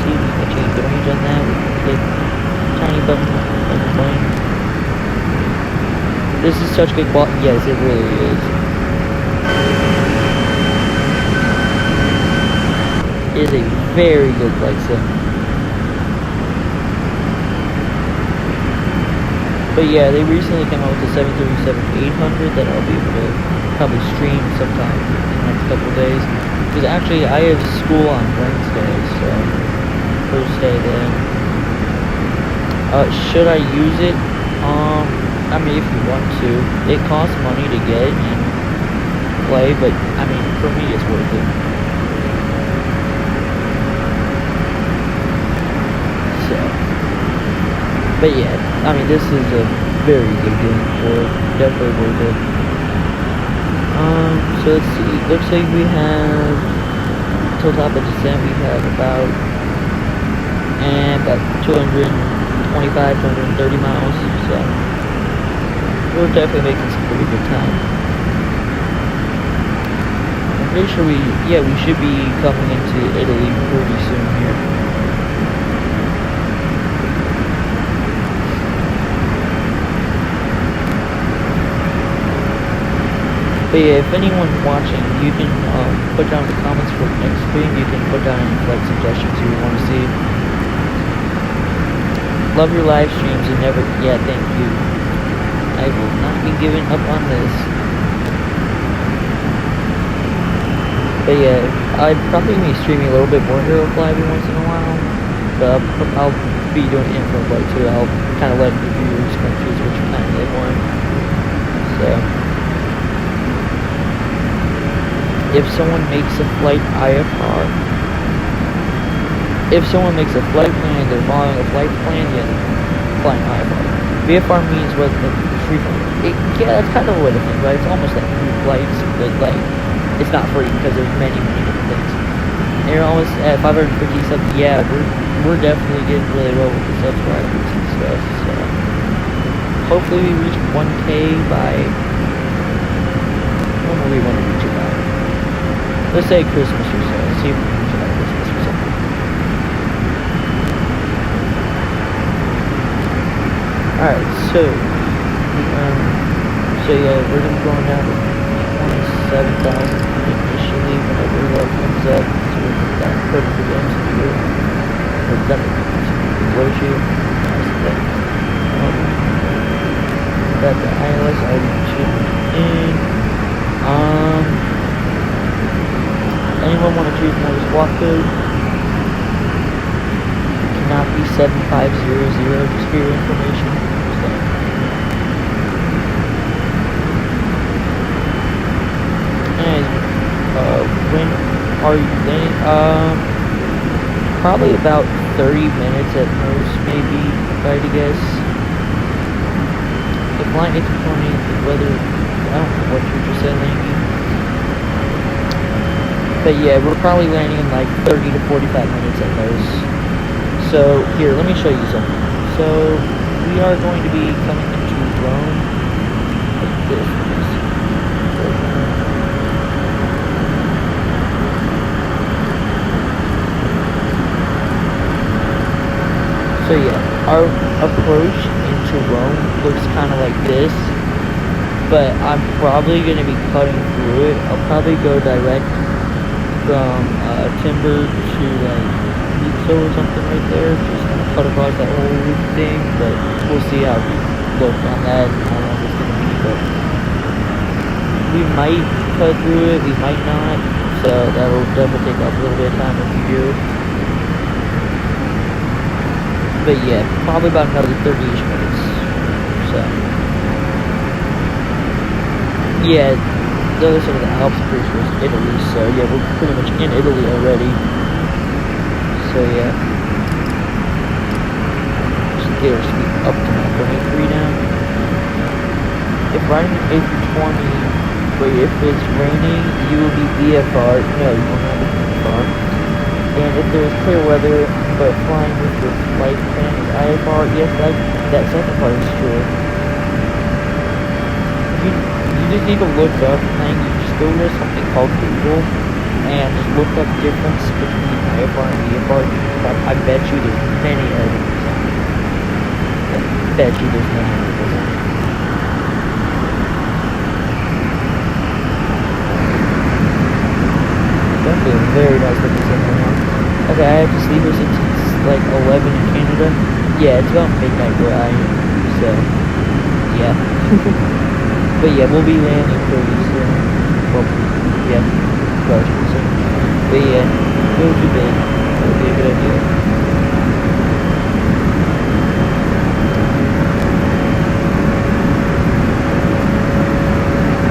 see, we can change the range on that. We can click tiny button on the plane. This is such good quality. Yes, it really is. It is a very good flight sim. But yeah, they recently came out with the 737-800 that I'll be able to probably stream sometime in the next couple of days. Because actually, I have school on Wednesday, so first day then. Should I use it? I mean, if you want to. It costs money to get and play, but I mean, for me, it's worth it. So, but yeah, I mean, this is a very good game for it. Definitely worth it. So let's see. Looks like we have till top of descent. We have about 225, 230 miles. So. We're definitely making some pretty good time. I'm pretty sure we should be coming into Italy pretty soon here. But yeah, if anyone's watching, you can put down in the comments for the next stream. You can put down any flight suggestions you want to see. Love your live streams and never, yeah, thank you. I will not be giving up on this. But yeah, I'd probably be streaming a little bit more Aerofly every once in a while. But I'll be doing info flight too. I'll kind of let the viewers kind of choose which kind they want. So, if someone makes a flight IFR, if someone makes a flight plan and they're following a flight plan, yeah, they're flying IFR. VFR means what the free flight. Yeah, that's kind of what it means, right? It's almost like free flights, but like it's not free because there's many different things. And you're almost at 550 subs. Yeah, we're definitely getting really well with the subscribers and stuff. So hopefully we reach 1K by. When do we want to reach it by? Let's say Christmas or so. Let's see if we can reach it by Christmas or something. Alright, so yeah, we're gonna be going down to 27,000 initially whenever that comes up. So we're gonna get that credit for games to do. We're done negotiate. Got the ILS already tuned in. Anyone want to choose another swap code? Cannot be 7500, just for your information. So. Anyways, when are you landing? Probably about 30 minutes at most, maybe, if I had to guess. The flight A320, the weather, I don't know what you just said, landing. But yeah, we're probably landing in like 30 to 45 minutes at most. So here, let me show you something. So we are going to be coming into Rome like this. So yeah, our approach into Rome looks kind of like this. But I'm probably going to be cutting through it. I'll probably go direct from Timber to like Pizza or something right there, just gonna cut across that whole thing, but we'll see how we look on that and how long it's gonna be. But we might cut through it, we might not, so that'll definitely take up a little bit of time if we do. But yeah, probably about another 30-ish minutes. So yeah. The other side of the Alps, I'm pretty sure, is Italy, so yeah, we're pretty much in Italy already. So yeah. Just get our speed up to 9.83 now. If riding an A320, but if it's raining, you will be VFR. No, you won't have a VFR. And if there's clear weather, but flying with your flight plan is IFR, yes, that second part is true. You just need to look up, and you just go to something called Google, and just look up difference between IFR and VFR. I bet you there's many articles on it. I bet you there's many articles on it. Definitely a very nice looking thing right now. Okay, I have to sleep here since it's like 11 in Canada. Yeah, it's about midnight where I am, so yeah. But yeah, we'll be landing pretty soon. Well, yeah, relatively soon. But yeah, go to bed. That would be a good idea.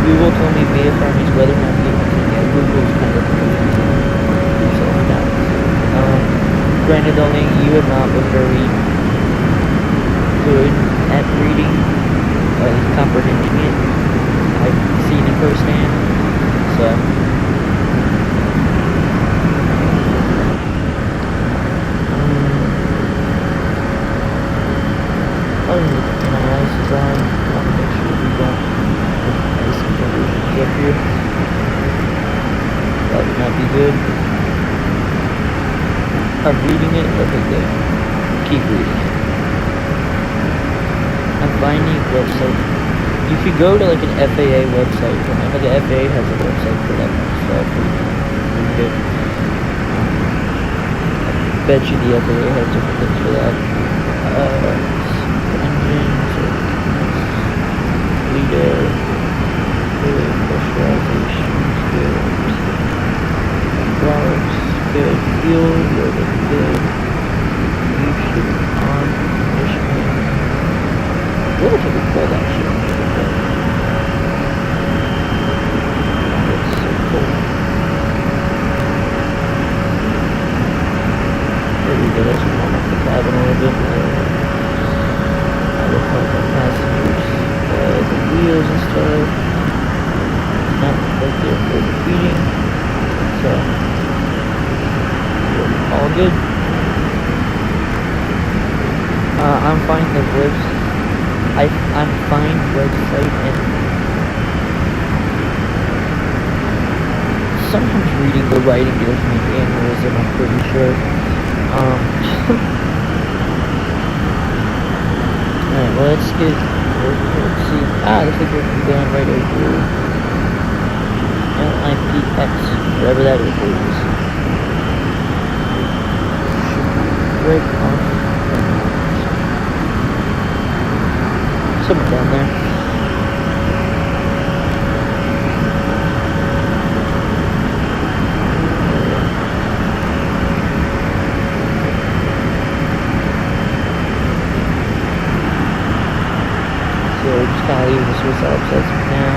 Google told me VFR means weather not being okay. Yeah, Google's kind of confusing. Granted, only you have not been very good at reading, comprehending it. I've seen it firsthand, so other than my eyes is on, I want to make sure we don't have ice conversions up here. That would not be good. I'm reading it, okay good. Keep reading it. I'm finding websites. You could go to like an FAA website. I know the FAA has a website for that kind of stuff. Pretty good. I bet you the FAA has different things for that. Engines, fleet air, good, pressurization, good, hydraulics, good, fuel, good, leadership, on, conditioning. What if we pull that shit? That's so cool. There we go, let's warm up the cabin a little bit more. I will help our passengers, the wheels and stuff. Not like they're overheating. sound good? I'm finding the I'm fine website, and sometimes reading the writing gives me aneurysm, I'm pretty sure. Alright, well, let's get over here and see. Looks like we're going to be going right over LIPX, whatever that is. Right off. Somewhere down there. So we're just kind of leaving the Swiss Alps as of now.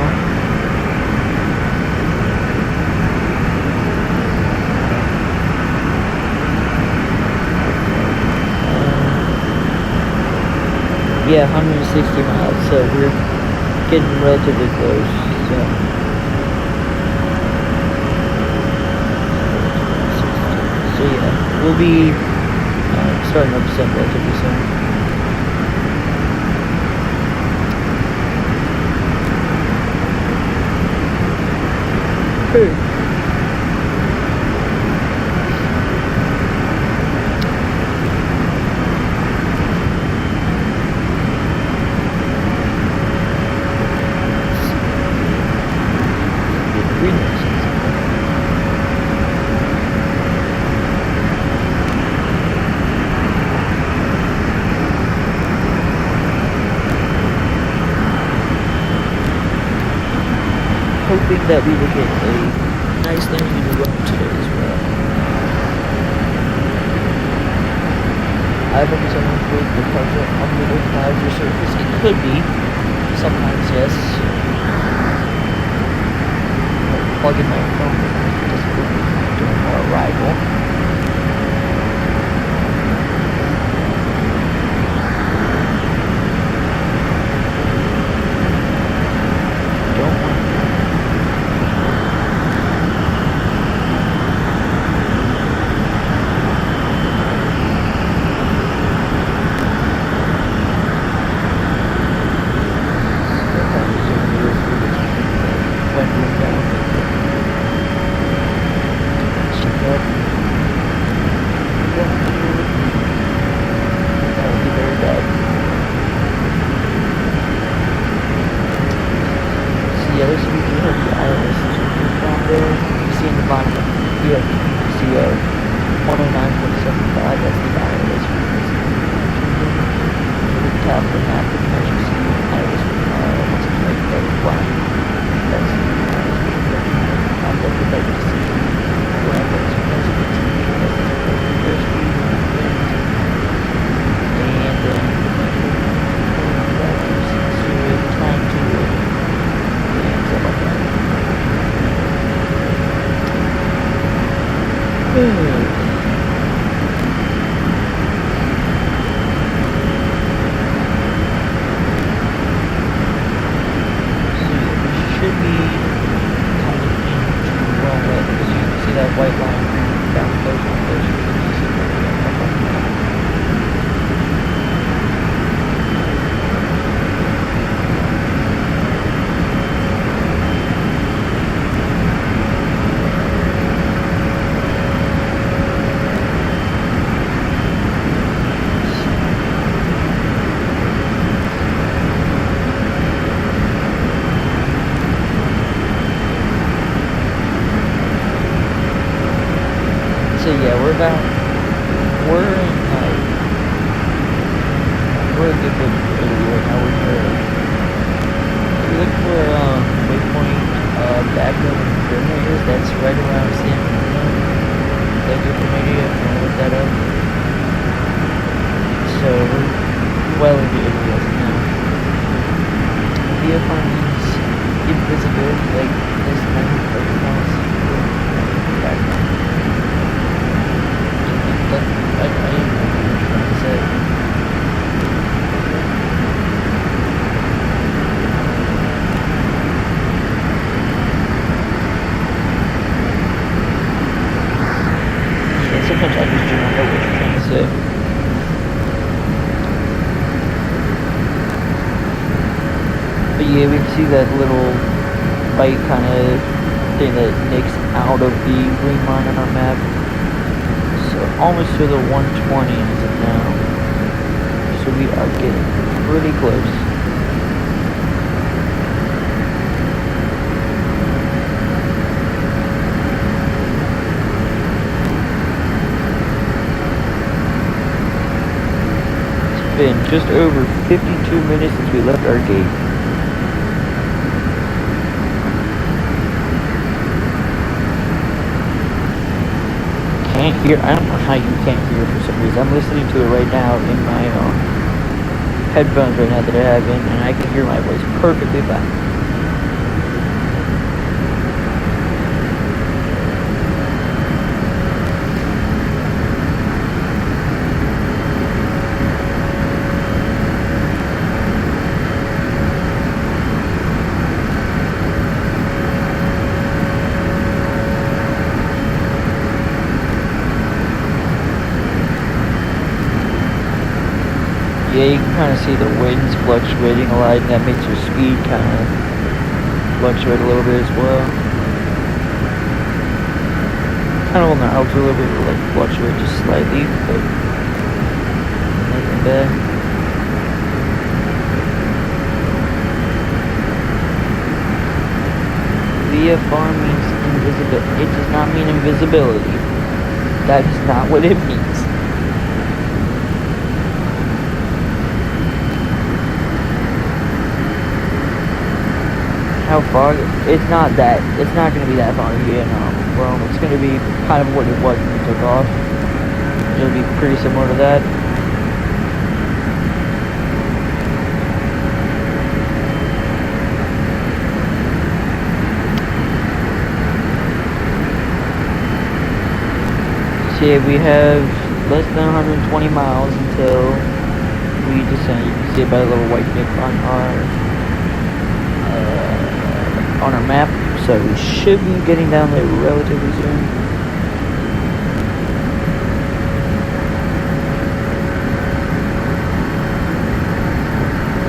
Yeah, 160 miles, so we're getting relatively close, so yeah, we'll be starting up descent relatively soon. Hoping that we will get a nice landing in Rome today as well. I've always wondered the departure under the clouds or surface. It could be. Sometimes, yes. Plug in my phone during our arrival. So yeah, we're in like, we're a good bit of Italy right now. We look for waypoint back over in Germany is, that's right around San Marino. Is that good for me if you want to look that up? So we're well into Italy as of now. VFR means invisibility, like this kind of performance background. I didn't know what you were trying to say. Yeah, sometimes I just do not see that little white kind of thing that nicks out of the green line on our map. So almost to the 120 as of now. So we are getting pretty close. It's been just over 52 minutes since we left our gate. Can't hear. I don't know how you can't hear for some reason. I'm listening to it right now in my headphones right now that I have in, and I can hear my voice perfectly fine. Yeah, you can kind of see the winds fluctuating a lot, and that makes your speed kind of fluctuate a little bit as well. Kind of on the outer a little bit, like fluctuate just slightly, but nothing bad. VFR means invisibility. It does not mean invisibility. That is not what it means. How far? It's not going to be that far in Rome. It's going to be kind of what it was when we took off. It'll be pretty similar to that. So yeah, we have less than 120 miles until we descend. You can see it by the little white nick on our map, so we should be getting down there relatively soon.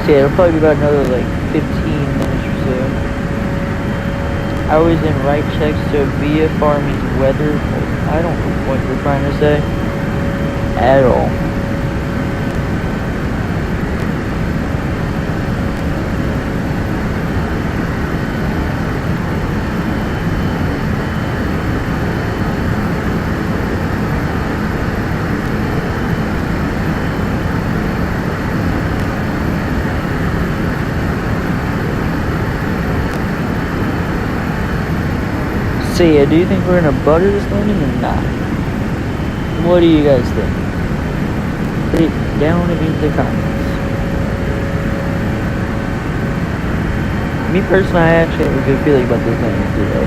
So yeah, it'll probably be about another like 15 minutes or so. I was in right check, so VFR means weather. I don't know what we're trying to say at all. So yeah, do you think we're gonna butter this landing or not? What do you guys think? Put it down in the comments. Me personally, I actually have a good feeling about this landing today.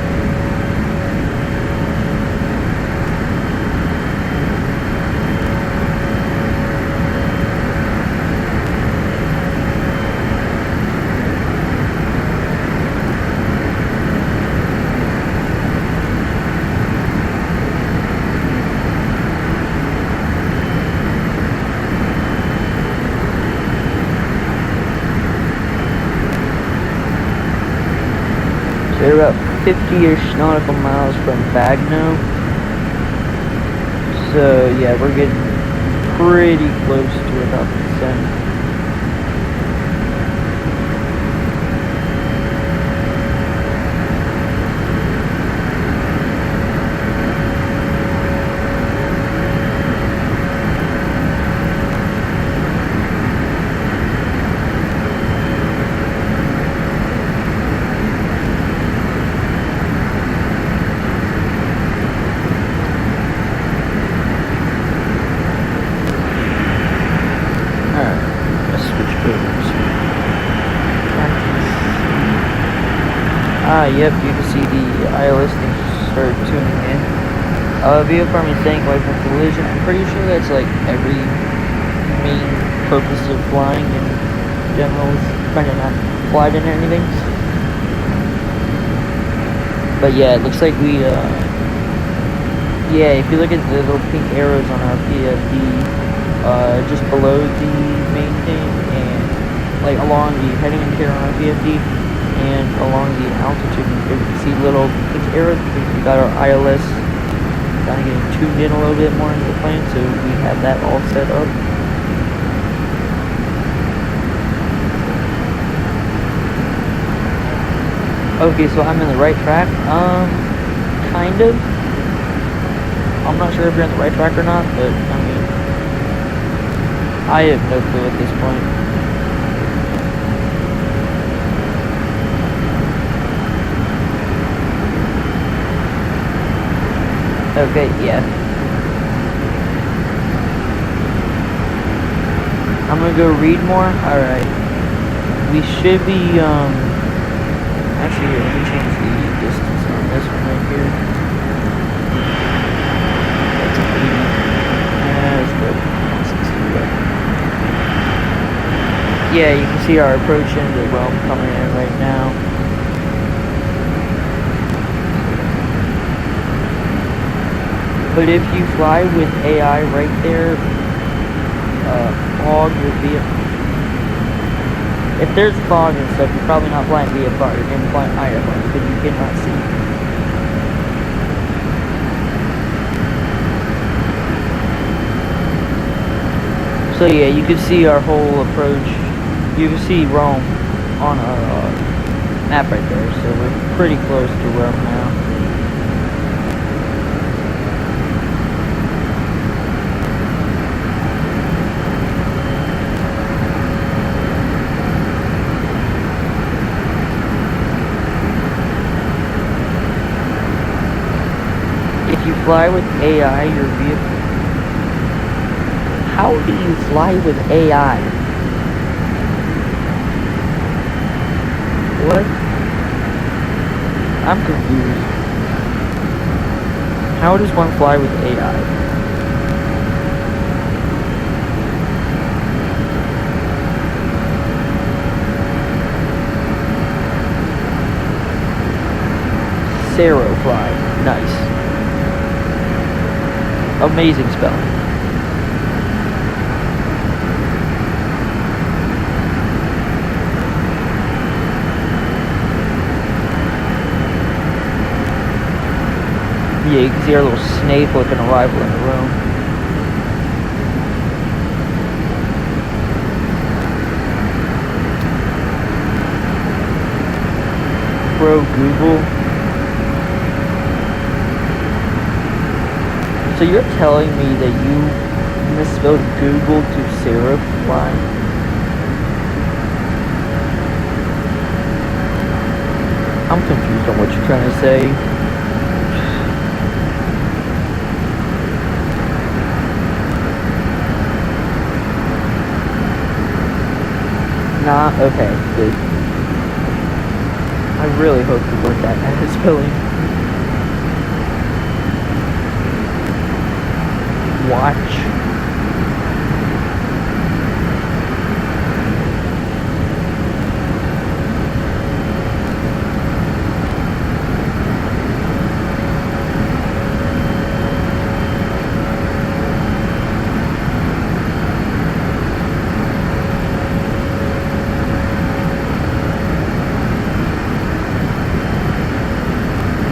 They're about 50-ish nautical miles from Bagno. So yeah, we're getting pretty close to about the descent. Yep, you can see the ILS things start tuning in. Vehicle farming staying away from collision. I'm pretty sure that's like every main purpose of flying in general is trying to not collide into anything. But yeah, it looks like we, yeah, if you look at the little pink arrows on our PFD, just below the main thing and like along the heading indicator on our PFD, and along the altitude, you can see little arrows. We got our ILS kind of getting tuned in a little bit more into the plane, so we have that all set up. Okay, so I'm in the right track. Kind of. I'm not sure if you're in the right track or not, but I mean, I have no clue at this point. Okay, yeah. I'm gonna go read more. Alright. We should be, actually, here, let me change the distance on this one right here. That's an 80. That's good. Yeah, you can see our approach into Rome coming in right now. But if you fly with AI right there, fog would be if there's fog and stuff, you're probably not flying VFR, you're going to be flying IFR because you cannot see. So yeah, you can see our whole approach. You can see Rome on our map right there, so we're pretty close to Rome now. If you fly with AI, your vehicle... How do you fly with AI? What? I'm confused. How does one fly with AI? Zero fly. Nice. Amazing spelling. Yeah, you can see our little snake looking arrival in the room. Bro, Google. So you're telling me that you misspelled Google to Sarah fly? I'm confused on what you're trying to say. Nah, okay, good. I really hope you work that as spelling. Watch.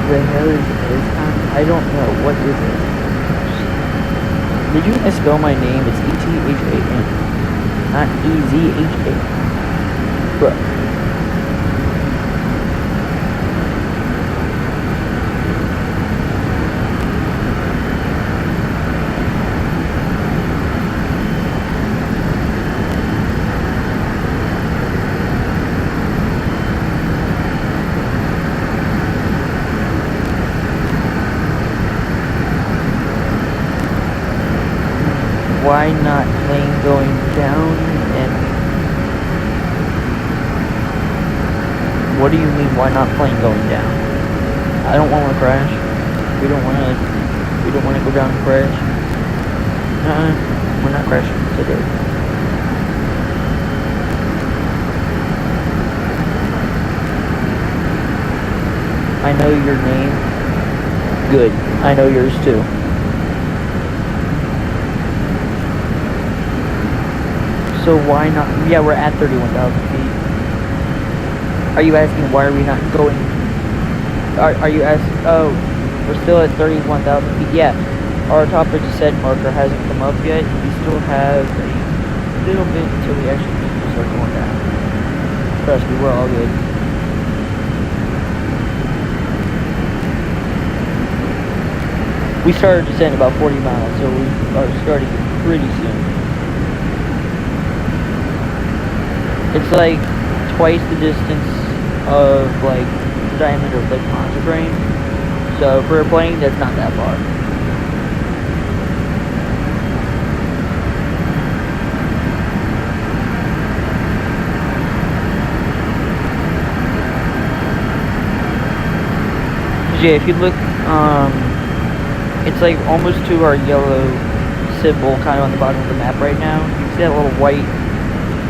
The hell is I don't know. What is it? Did you misspell my name? It's E-T-H-A-N, not E-Z-H-A. Bro. Why not plane going down? And what do you mean why not plane going down? I don't want to crash. We don't want to go down and crash. We're not crashing today. I know your name. Good. I know yours too. So why not? Yeah, we're at 31,000 feet. Are you asking why are we not going? Are you asking? Oh, we're still at 31,000 feet. Yeah, our top of descent marker hasn't come up yet. We still have a little bit until we actually need to start going down. Trust me, we're all good. We started descent about 40 miles, so we are starting pretty soon. It's like twice the distance of like the diameter of Lufthansa train. So for a plane, that's not that far. Yeah, if you look, it's like almost to our yellow symbol kind of on the bottom of the map right now. You can see that little white,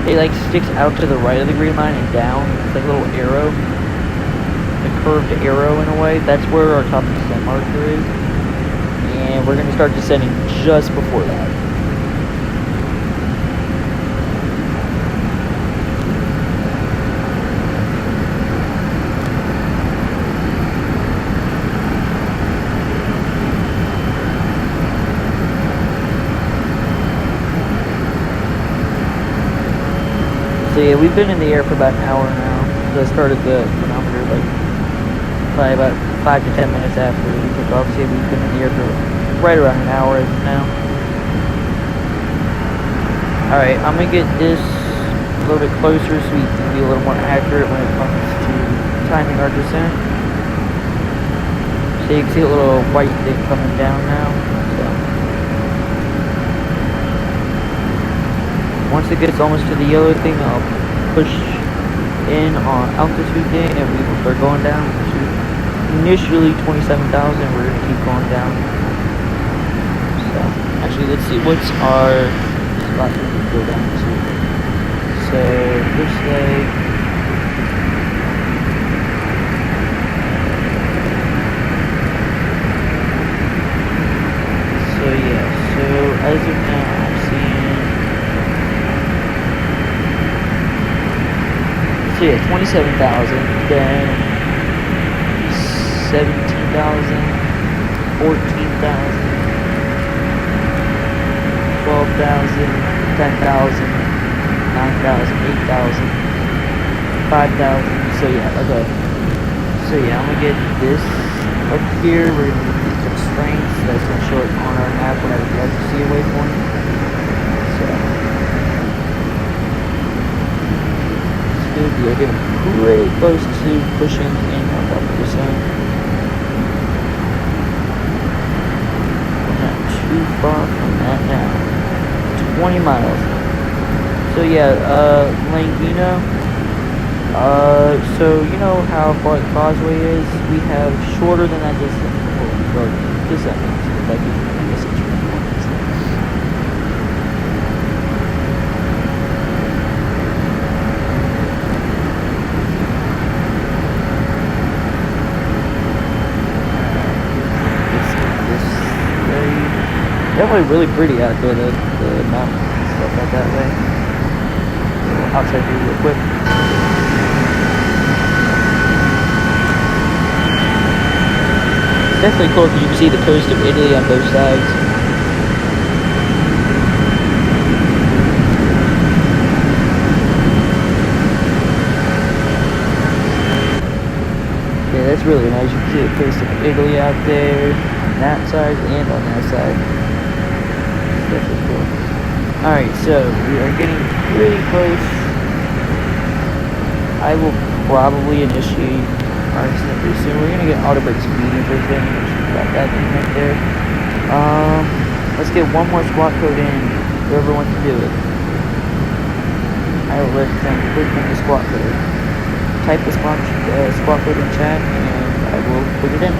it like sticks out to the right of the green line and down. It's like a little arrow, a curved arrow in a way. That's where our top descent marker is. And we're going to start descending just before that. So yeah, we've been in the air for about an hour now. So I started the chronometer like probably about 5 to 10 minutes after we took off. So yeah, we've been in the air for right around an hour now. Alright, I'm gonna get this a little bit closer so we can be a little more accurate when it comes to timing our descent. So you can see a little white thing coming down now. Once it gets almost to the yellow thing, I'll push in on altitude thing and we will start going down to initially 27,000. We're going to keep going down. So, actually, let's see, what's our spot that we go down to? So, looks like... So, yeah, so as of now, I'm seeing... So yeah, 27,000, then 17,000, 14,000, 12,000, 10,000, 9,000, 8,000, 5,000. So yeah, okay. So yeah, I'm gonna get this up here. We're gonna get these constraints. That's gonna show it on our map whenever you guys see a waypoint. So. We are getting pretty close to pushing in on top of the sun. We're not too far from that now. 20 miles. So yeah, Langino. So you know how far the causeway is? We have shorter than that distance. Well, distance. That gives you a distance. Definitely really pretty out there, the mountains and stuff like that way. Outside view real quick. It's definitely cool because you can see the coast of Italy on both sides. Yeah, that's really nice. You can see the coast of Italy out there on that side and on that side. Definitely cool. Alright, so we are getting pretty close. I will probably initiate our descent pretty soon. We're gonna get auto brake speeding first thing. Got that thing right there. Let's get one more squat code in. Whoever wants to do it. I will let them put in the squat code. Type the squat code in chat and I will put it in.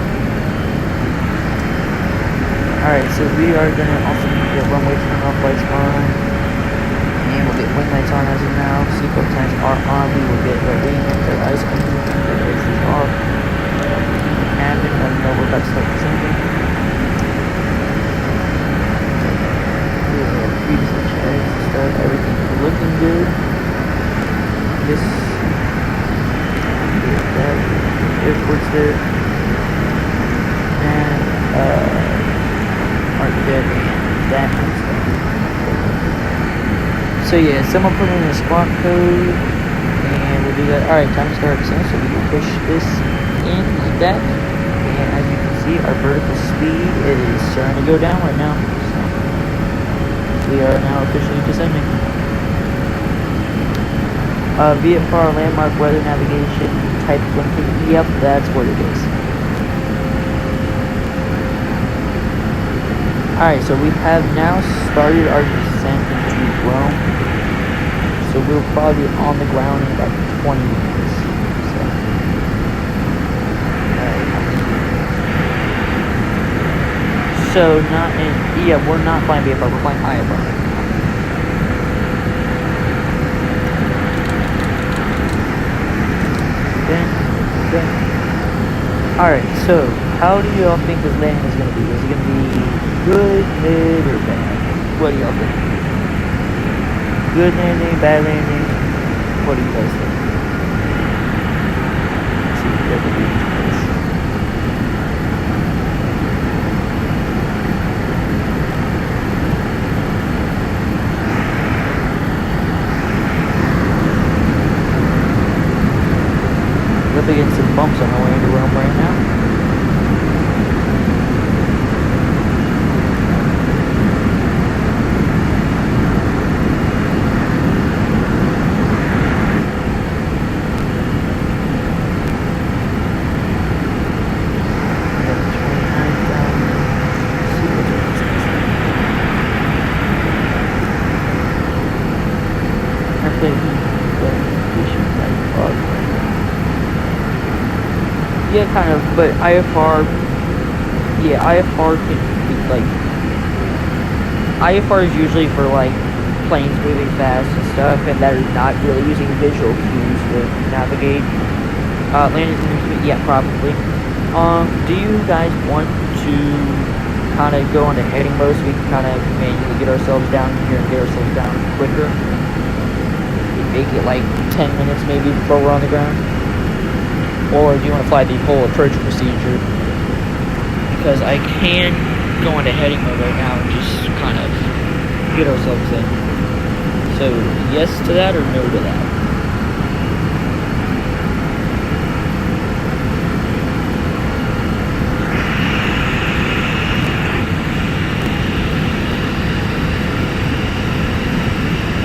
Alright, so we are going to also get runway turn off lights on, and we'll get wing lights on as of now, seatbelt signs are on, we will get red wing lights, our eyes on, the races off, and let them know we're about to start descending. We will have previously checked stuff, everything is looking good. This airports there. And Market and that kind of stuff. So yeah, someone put in a squawk code, and we'll do that. Alright, time to start descent, so we will push this in like that. And as you can see, our vertical speed is starting to go down right now. So we are now officially descending. VFR landmark weather navigation type limited. Yep, that's what it is. Alright, so we have now started our descent into Rome. So we'll probably be on the ground in about 20 minutes. So, not in, yeah, we're not flying VFR, we're flying IFR. Then. Alright, so how do y'all think this landing is going to be? Is it going to be good, mid, or bad? What do y'all think? Good landing, bad landing? What do you guys think? Let's see if we ever reach this. We're up against some bumps on the way into Rome right now. Yeah, kind of, but IFR, yeah, IFR can be, like, IFR is usually for, like, planes moving fast and stuff, and that is not really using visual cues to navigate. Landing, yeah, probably. Do you guys want to kind of go into heading mode so we can kind of manually get ourselves down here and get ourselves down quicker? Make it, like, 10 minutes maybe before we're on the ground? Or do you want to fly the whole approach procedure? Because I can go into heading mode right now and just kind of get ourselves in. So, yes to that or no to that?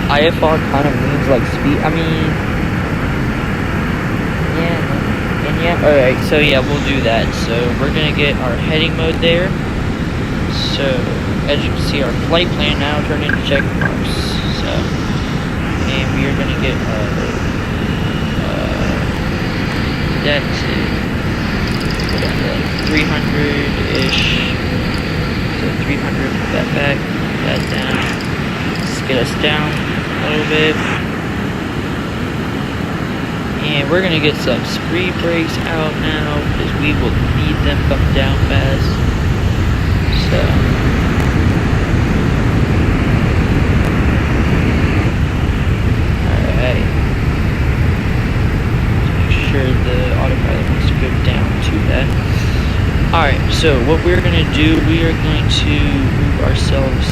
IFR kind of means like speed. I mean, yeah, alright, so yeah, we'll do that. So we're gonna get our heading mode there. So as you can see, our flight plan now turned into check marks. So, and we are gonna get that to whatever, like 300-ish. So 300, put that back, put that down. Let's get us down a little bit. And we're gonna get some speed brakes out now because we will need them come down fast. So, alright. Make sure the autopilot wants to go down to that. Alright, so what we're gonna do, we are going to move ourselves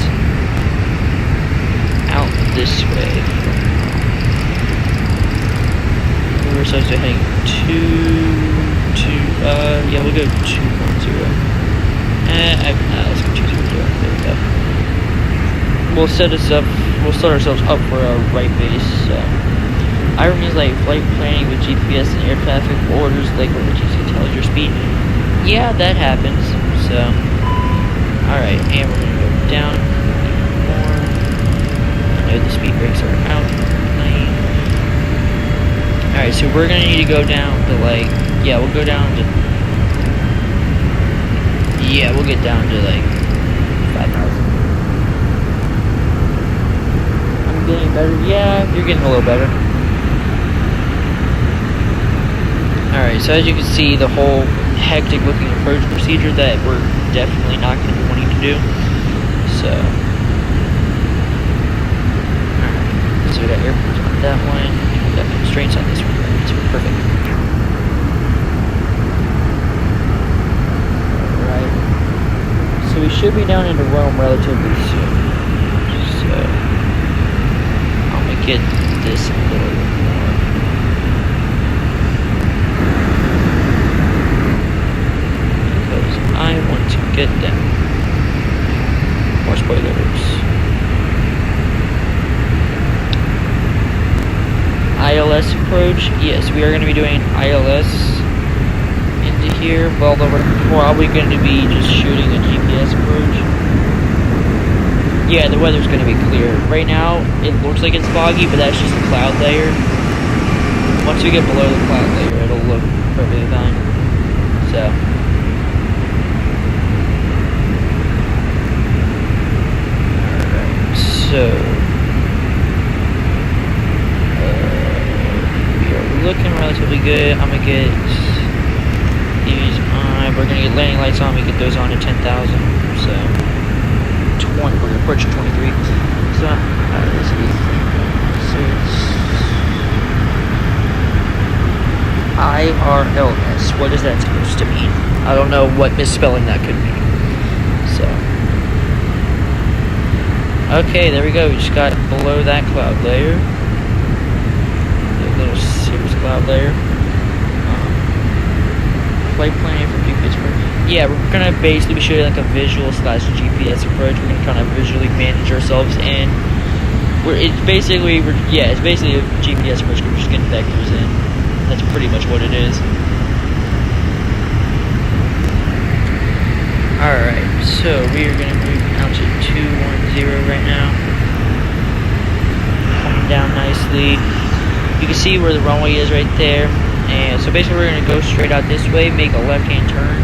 out this way. We're supposed to heading yeah, we'll go 2.0. Let's go 2.0. There we go. We'll set ourselves up for our right base. So, IRA means like flight planning with GPS and air traffic orders, like what the GC tells your speed. Yeah, that happens. So, alright, and we're gonna go down more. I know the speed brakes are out. Alright, so we're gonna need to go down to like, yeah, we'll go down to, yeah, we'll get down to like 5,000. I'm getting better. Yeah, you're getting a little better. Alright, so as you can see, the whole hectic looking approach procedure that we're definitely not going to be wanting to do. So, alright, so we got airports on that one. Got constraints on this one. It's perfect. should be down into Rome relatively soon. So I'm gonna get this a little bit more. Because I want to get them. More spoilers. ILS approach. Yes, we are going to be doing ILS into here. Well, we're probably going to be just shooting a GPS approach. Yeah, the weather's going to be clear. Right now, it looks like it's foggy, but that's just a cloud layer. Once we get below the cloud layer, it'll look perfectly fine. So. Alright, so. Looking relatively good. I'm gonna get these on. We're gonna get landing lights on. We get those on at 10,000. So 20. We're approaching 23. So let's see. So it's IRLS. What is that supposed to mean? I don't know what misspelling that could mean. So okay, there we go. We just got below that cloud layer. Little cirrus cloud layer. Flight planning for GPS approach. Yeah, we're gonna basically be shooting like a visual / GPS approach. We're gonna kind of visually manage ourselves, and it's basically a GPS approach. We're just getting vectors in. That's pretty much what it is. All right, so we are gonna move out to 210 right now. Coming down nicely. You can see where the runway is right there, and so basically we're going to go straight out this way, make a left-hand turn,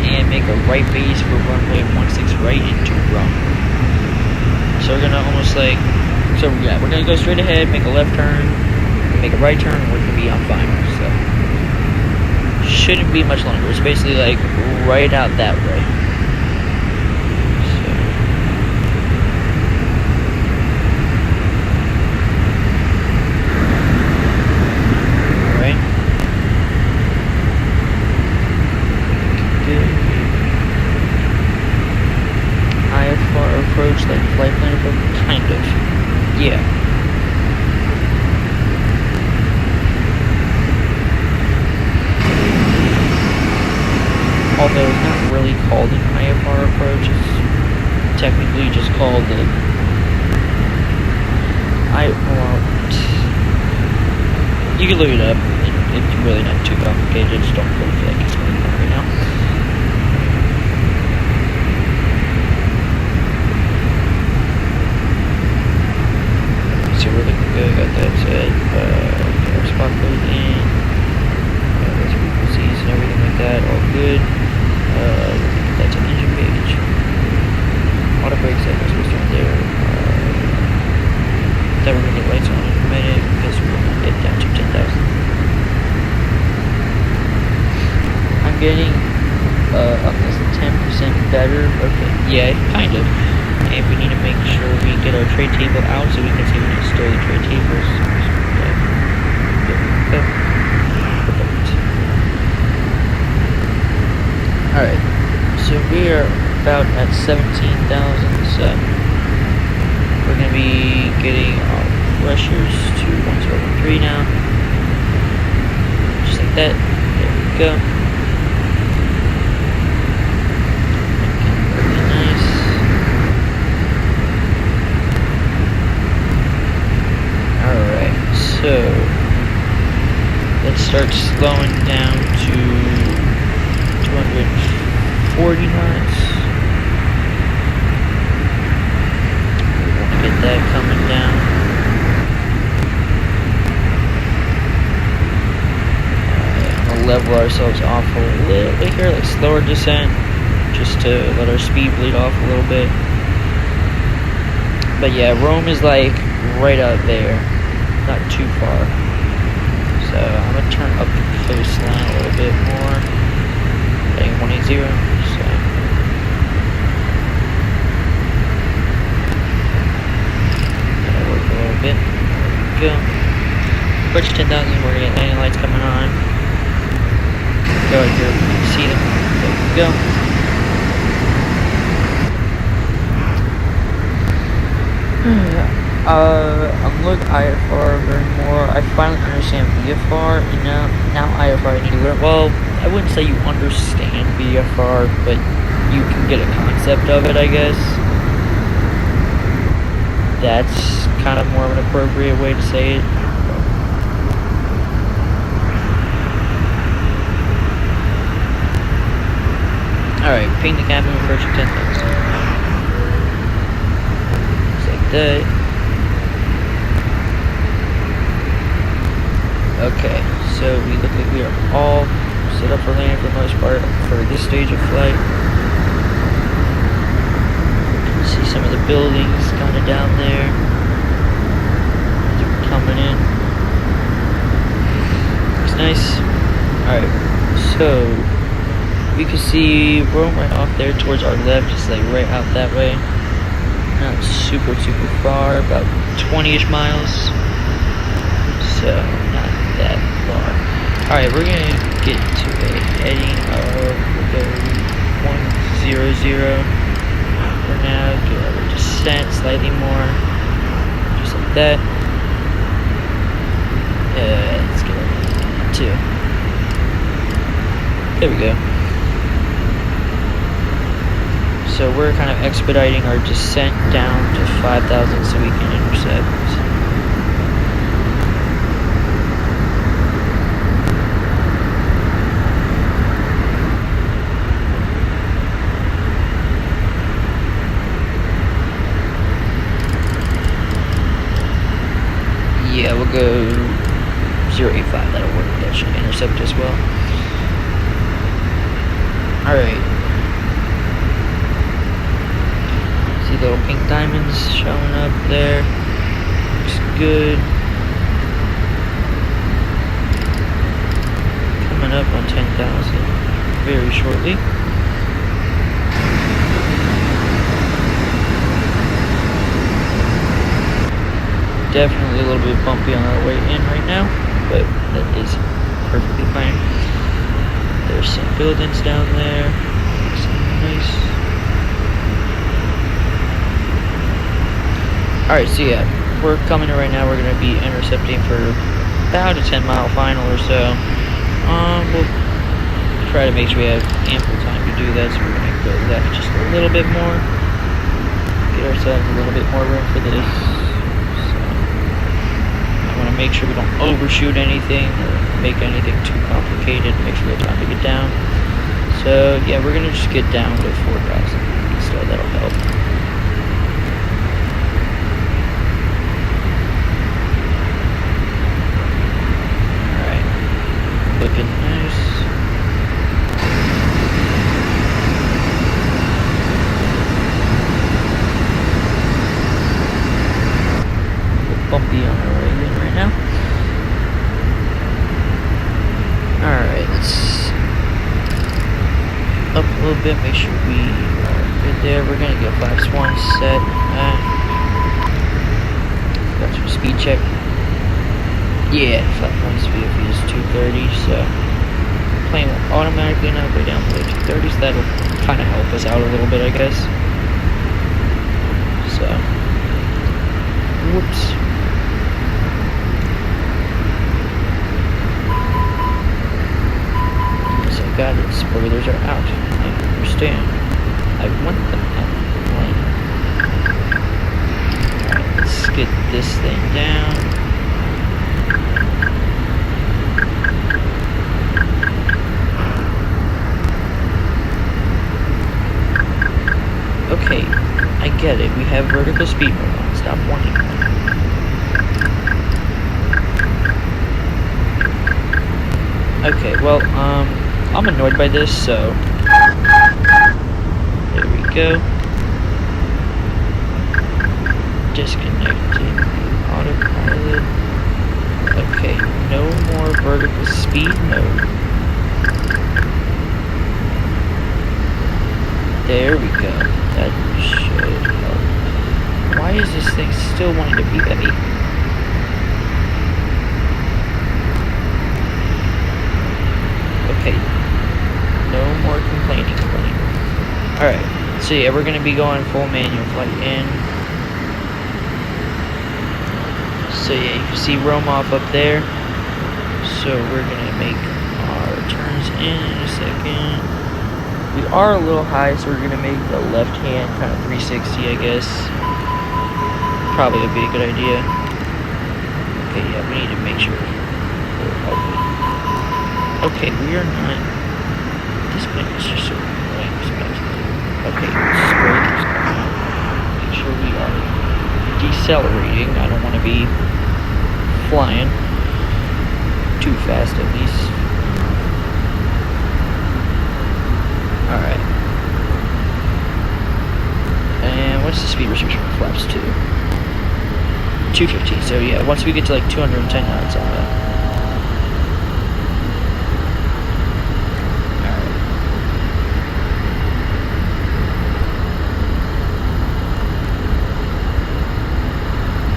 and make a right base for runway 16 right into Rome. So we're going to we're going to go straight ahead, make a left turn, make a right turn, and we're going to be on final. So shouldn't be much longer. It's basically like right out that way. Approach like flight plan, but kind of, yeah. Although it's not really called an IFR approach, it's technically just called the you can look it up. It's really not too complicated. Just don't really feel like explaining it right now. We're looking good, got that set, get our spot code in, those frequencies and everything like that, all good. Get that to the engine page. Auto brakes, that was supposed to be there. Then we're gonna get lights on in a minute because we're gonna get down to 10,000. I'm getting almost 10% better. Okay, yeah, kind of. And we need to make sure we get our tray table out so we can see when to store the tray tables. Alright, so we are about at 17,000, so we're going to be getting our pressures to 1013 now. Just like that. There we go. So let's start slowing down to 240 knots. We want to get that coming down. I'm going to level ourselves off a little bit here, like slower descent, just to let our speed bleed off a little bit. But yeah, Rome is like right out there. Not too far. So I'm gonna turn up the coastline a little bit more. Heading 180. So gotta work a little bit. There we go. Approach 10,000. We're gonna get landing lights coming on. Go right here. You can see them. There we go. Unlock IFR, learn more. I finally understand VFR, and now IFR I need to learn. Well, I wouldn't say you understand VFR, but you can get a concept of it, I guess. That's kind of more of an appropriate way to say it. Alright, ping the cabin approaching 10,000. Just like that. Okay, so we look like we are all set up for landing for the most part for this stage of flight. See some of the buildings kind of down there. They're coming in. Looks nice. Alright, so we can see Rome right off there towards our left, just like right out that way. Not super far, about 20-ish miles. So not that far. Alright, we're gonna get to a heading of, we'll go 100 for now, get our descent slightly more, just like that. Let's get our 2. There we go. So we're kind of expediting our descent down to 5,000 so we can intercept. Yeah, we'll go 085, that'll work. That should intercept as well. Alright. See little pink diamonds showing up there. Looks good. Coming up on 10,000 very shortly. Definitely a little bit bumpy on our way in right now, but that is perfectly fine. There's some buildings down there. Looks nice. Alright, so yeah, we're coming in right now. We're going to be intercepting for about a 10-mile final or so. We'll try to make sure we have ample time to do that, so we're going to go left just a little bit more. Get ourselves a little bit more room for this. Make sure we don't overshoot anything or make anything too complicated. Make sure we have time to get down. So yeah, we're gonna just get down to 4,000. So that'll help. Alright. Looking nice. Bumpy on our way in right now. Alright, let's up a little bit, make sure we are good there. We're gonna get flaps 1 set. Got some speed check. Yeah, flap 1 speed is 230, so plane will automatically now go down below 230, so that'll kind of help us out a little bit, I guess. So, whoops. Got it. Spoilers are out. I understand. I want them out. Alright, let's get this thing down. Okay, I get it. We have vertical speed mode on. Stop warning. Okay, well, I'm annoyed by this, so there we go. Disconnecting autopilot. Okay, no more vertical speed mode. There we go. That should help. Why is this thing still wanting to beep at me? Okay. No more complaining. Alright, so yeah, we're going to be going full manual flight in. So yeah, you can see Rome off up there. So we're gonna make our turns in a second. We are a little high, so we're gonna make the left hand kind of 360, I guess. Probably would be a good idea. Okay, yeah, we need to make sure we're open. Okay, we are not. This plane is just so annoying. Okay, spoilers coming out. Make sure we are decelerating. I don't want to be flying too fast, at least. Alright. And what's the speed restriction for flaps 2? 215. So yeah, once we get to like 210 knots, I'm gonna.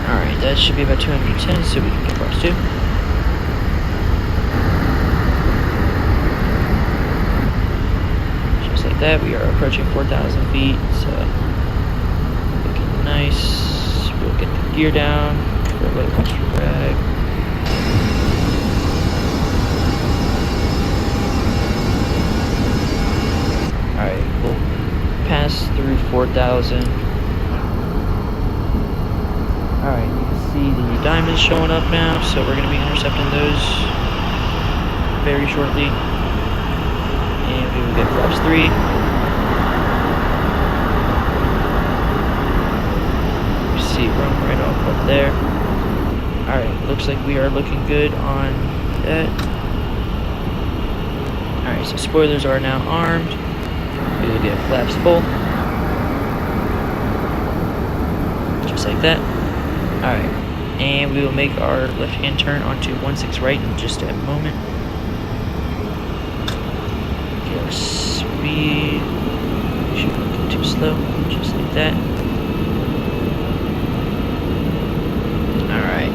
Alright, that should be about 210, so we can get flaps 2. Just like that, we are approaching 4,000 feet, so looking nice. We'll get the gear down for a little extra drag. Alright, we'll pass through 4,000. Alright, you can see the diamonds showing up now, so we're going to be intercepting those very shortly. And we will get flaps 3. See Rome right off up there. Alright, looks like we are looking good on that. Alright, so spoilers are now armed. We will get flaps full. Just like that. Alright, and we will make our left hand turn onto 16 right in just a moment. Get our speed. Shouldn't go too slow. Just like that. Alright.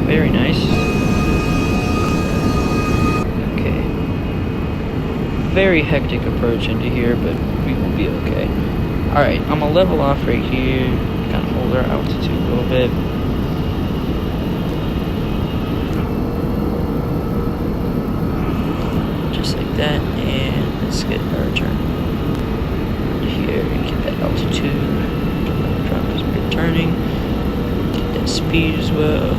Very nice. Okay. Very hectic approach into here, but we will be okay. Alright, I'm gonna level off right here. Kind of hold our altitude a little bit. Just like that, and let's get our turn here and get that altitude. Drop as we're turning. Get that speed as well.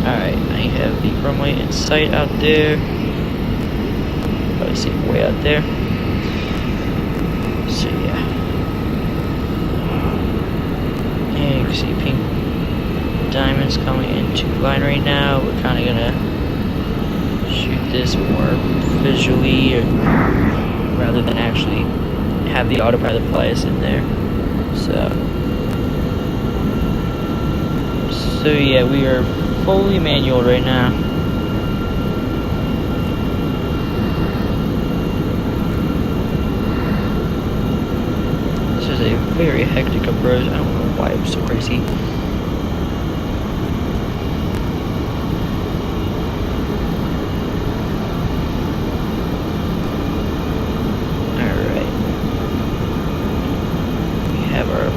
Alright, I have the runway in sight out there. Probably see it way out there. So yeah. And you can see pink diamonds coming into line right now. We're kind of gonna shoot this more visually, rather than actually have the autopilot fly us in there. So yeah, we are fully manual right now. This is a very hectic approach. I don't know why it was so crazy.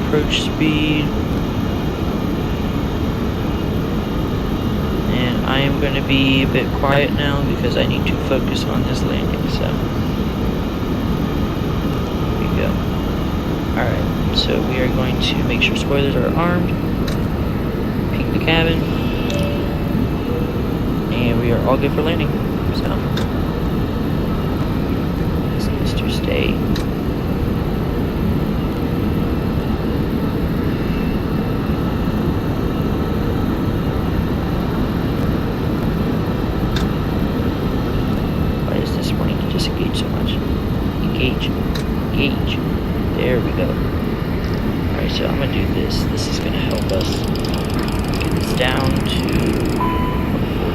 Approach speed, and I am going to be a bit quiet now because I need to focus on this landing. So here we go. Alright, so we are going to make sure spoilers are armed, ping the cabin, and we are all good for landing. So this needs to stay. Disengage so much. Engage. There we go. Alright, so I'm gonna do this. This is gonna help us get this down to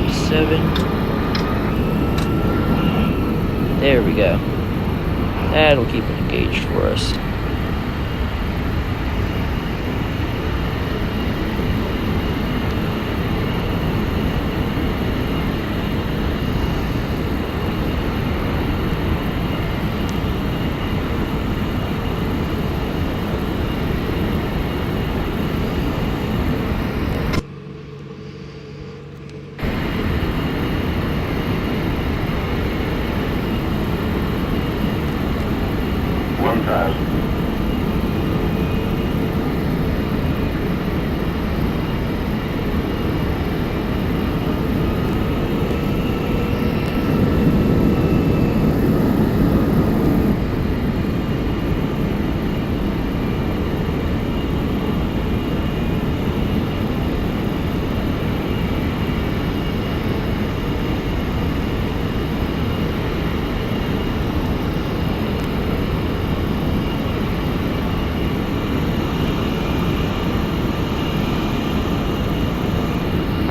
47. There we go. That'll keep it engaged for us. 1000.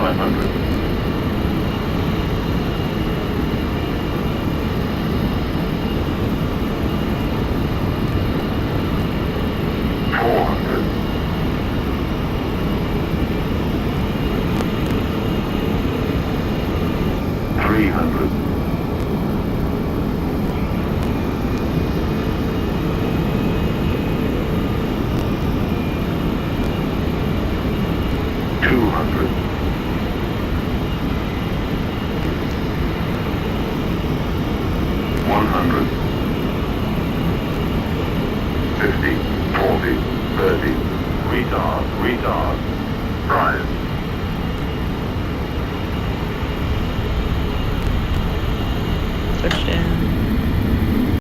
500. 400. 300. 200. 100. 50. 40. 30. Retard. Retard. Drive. Touchdown.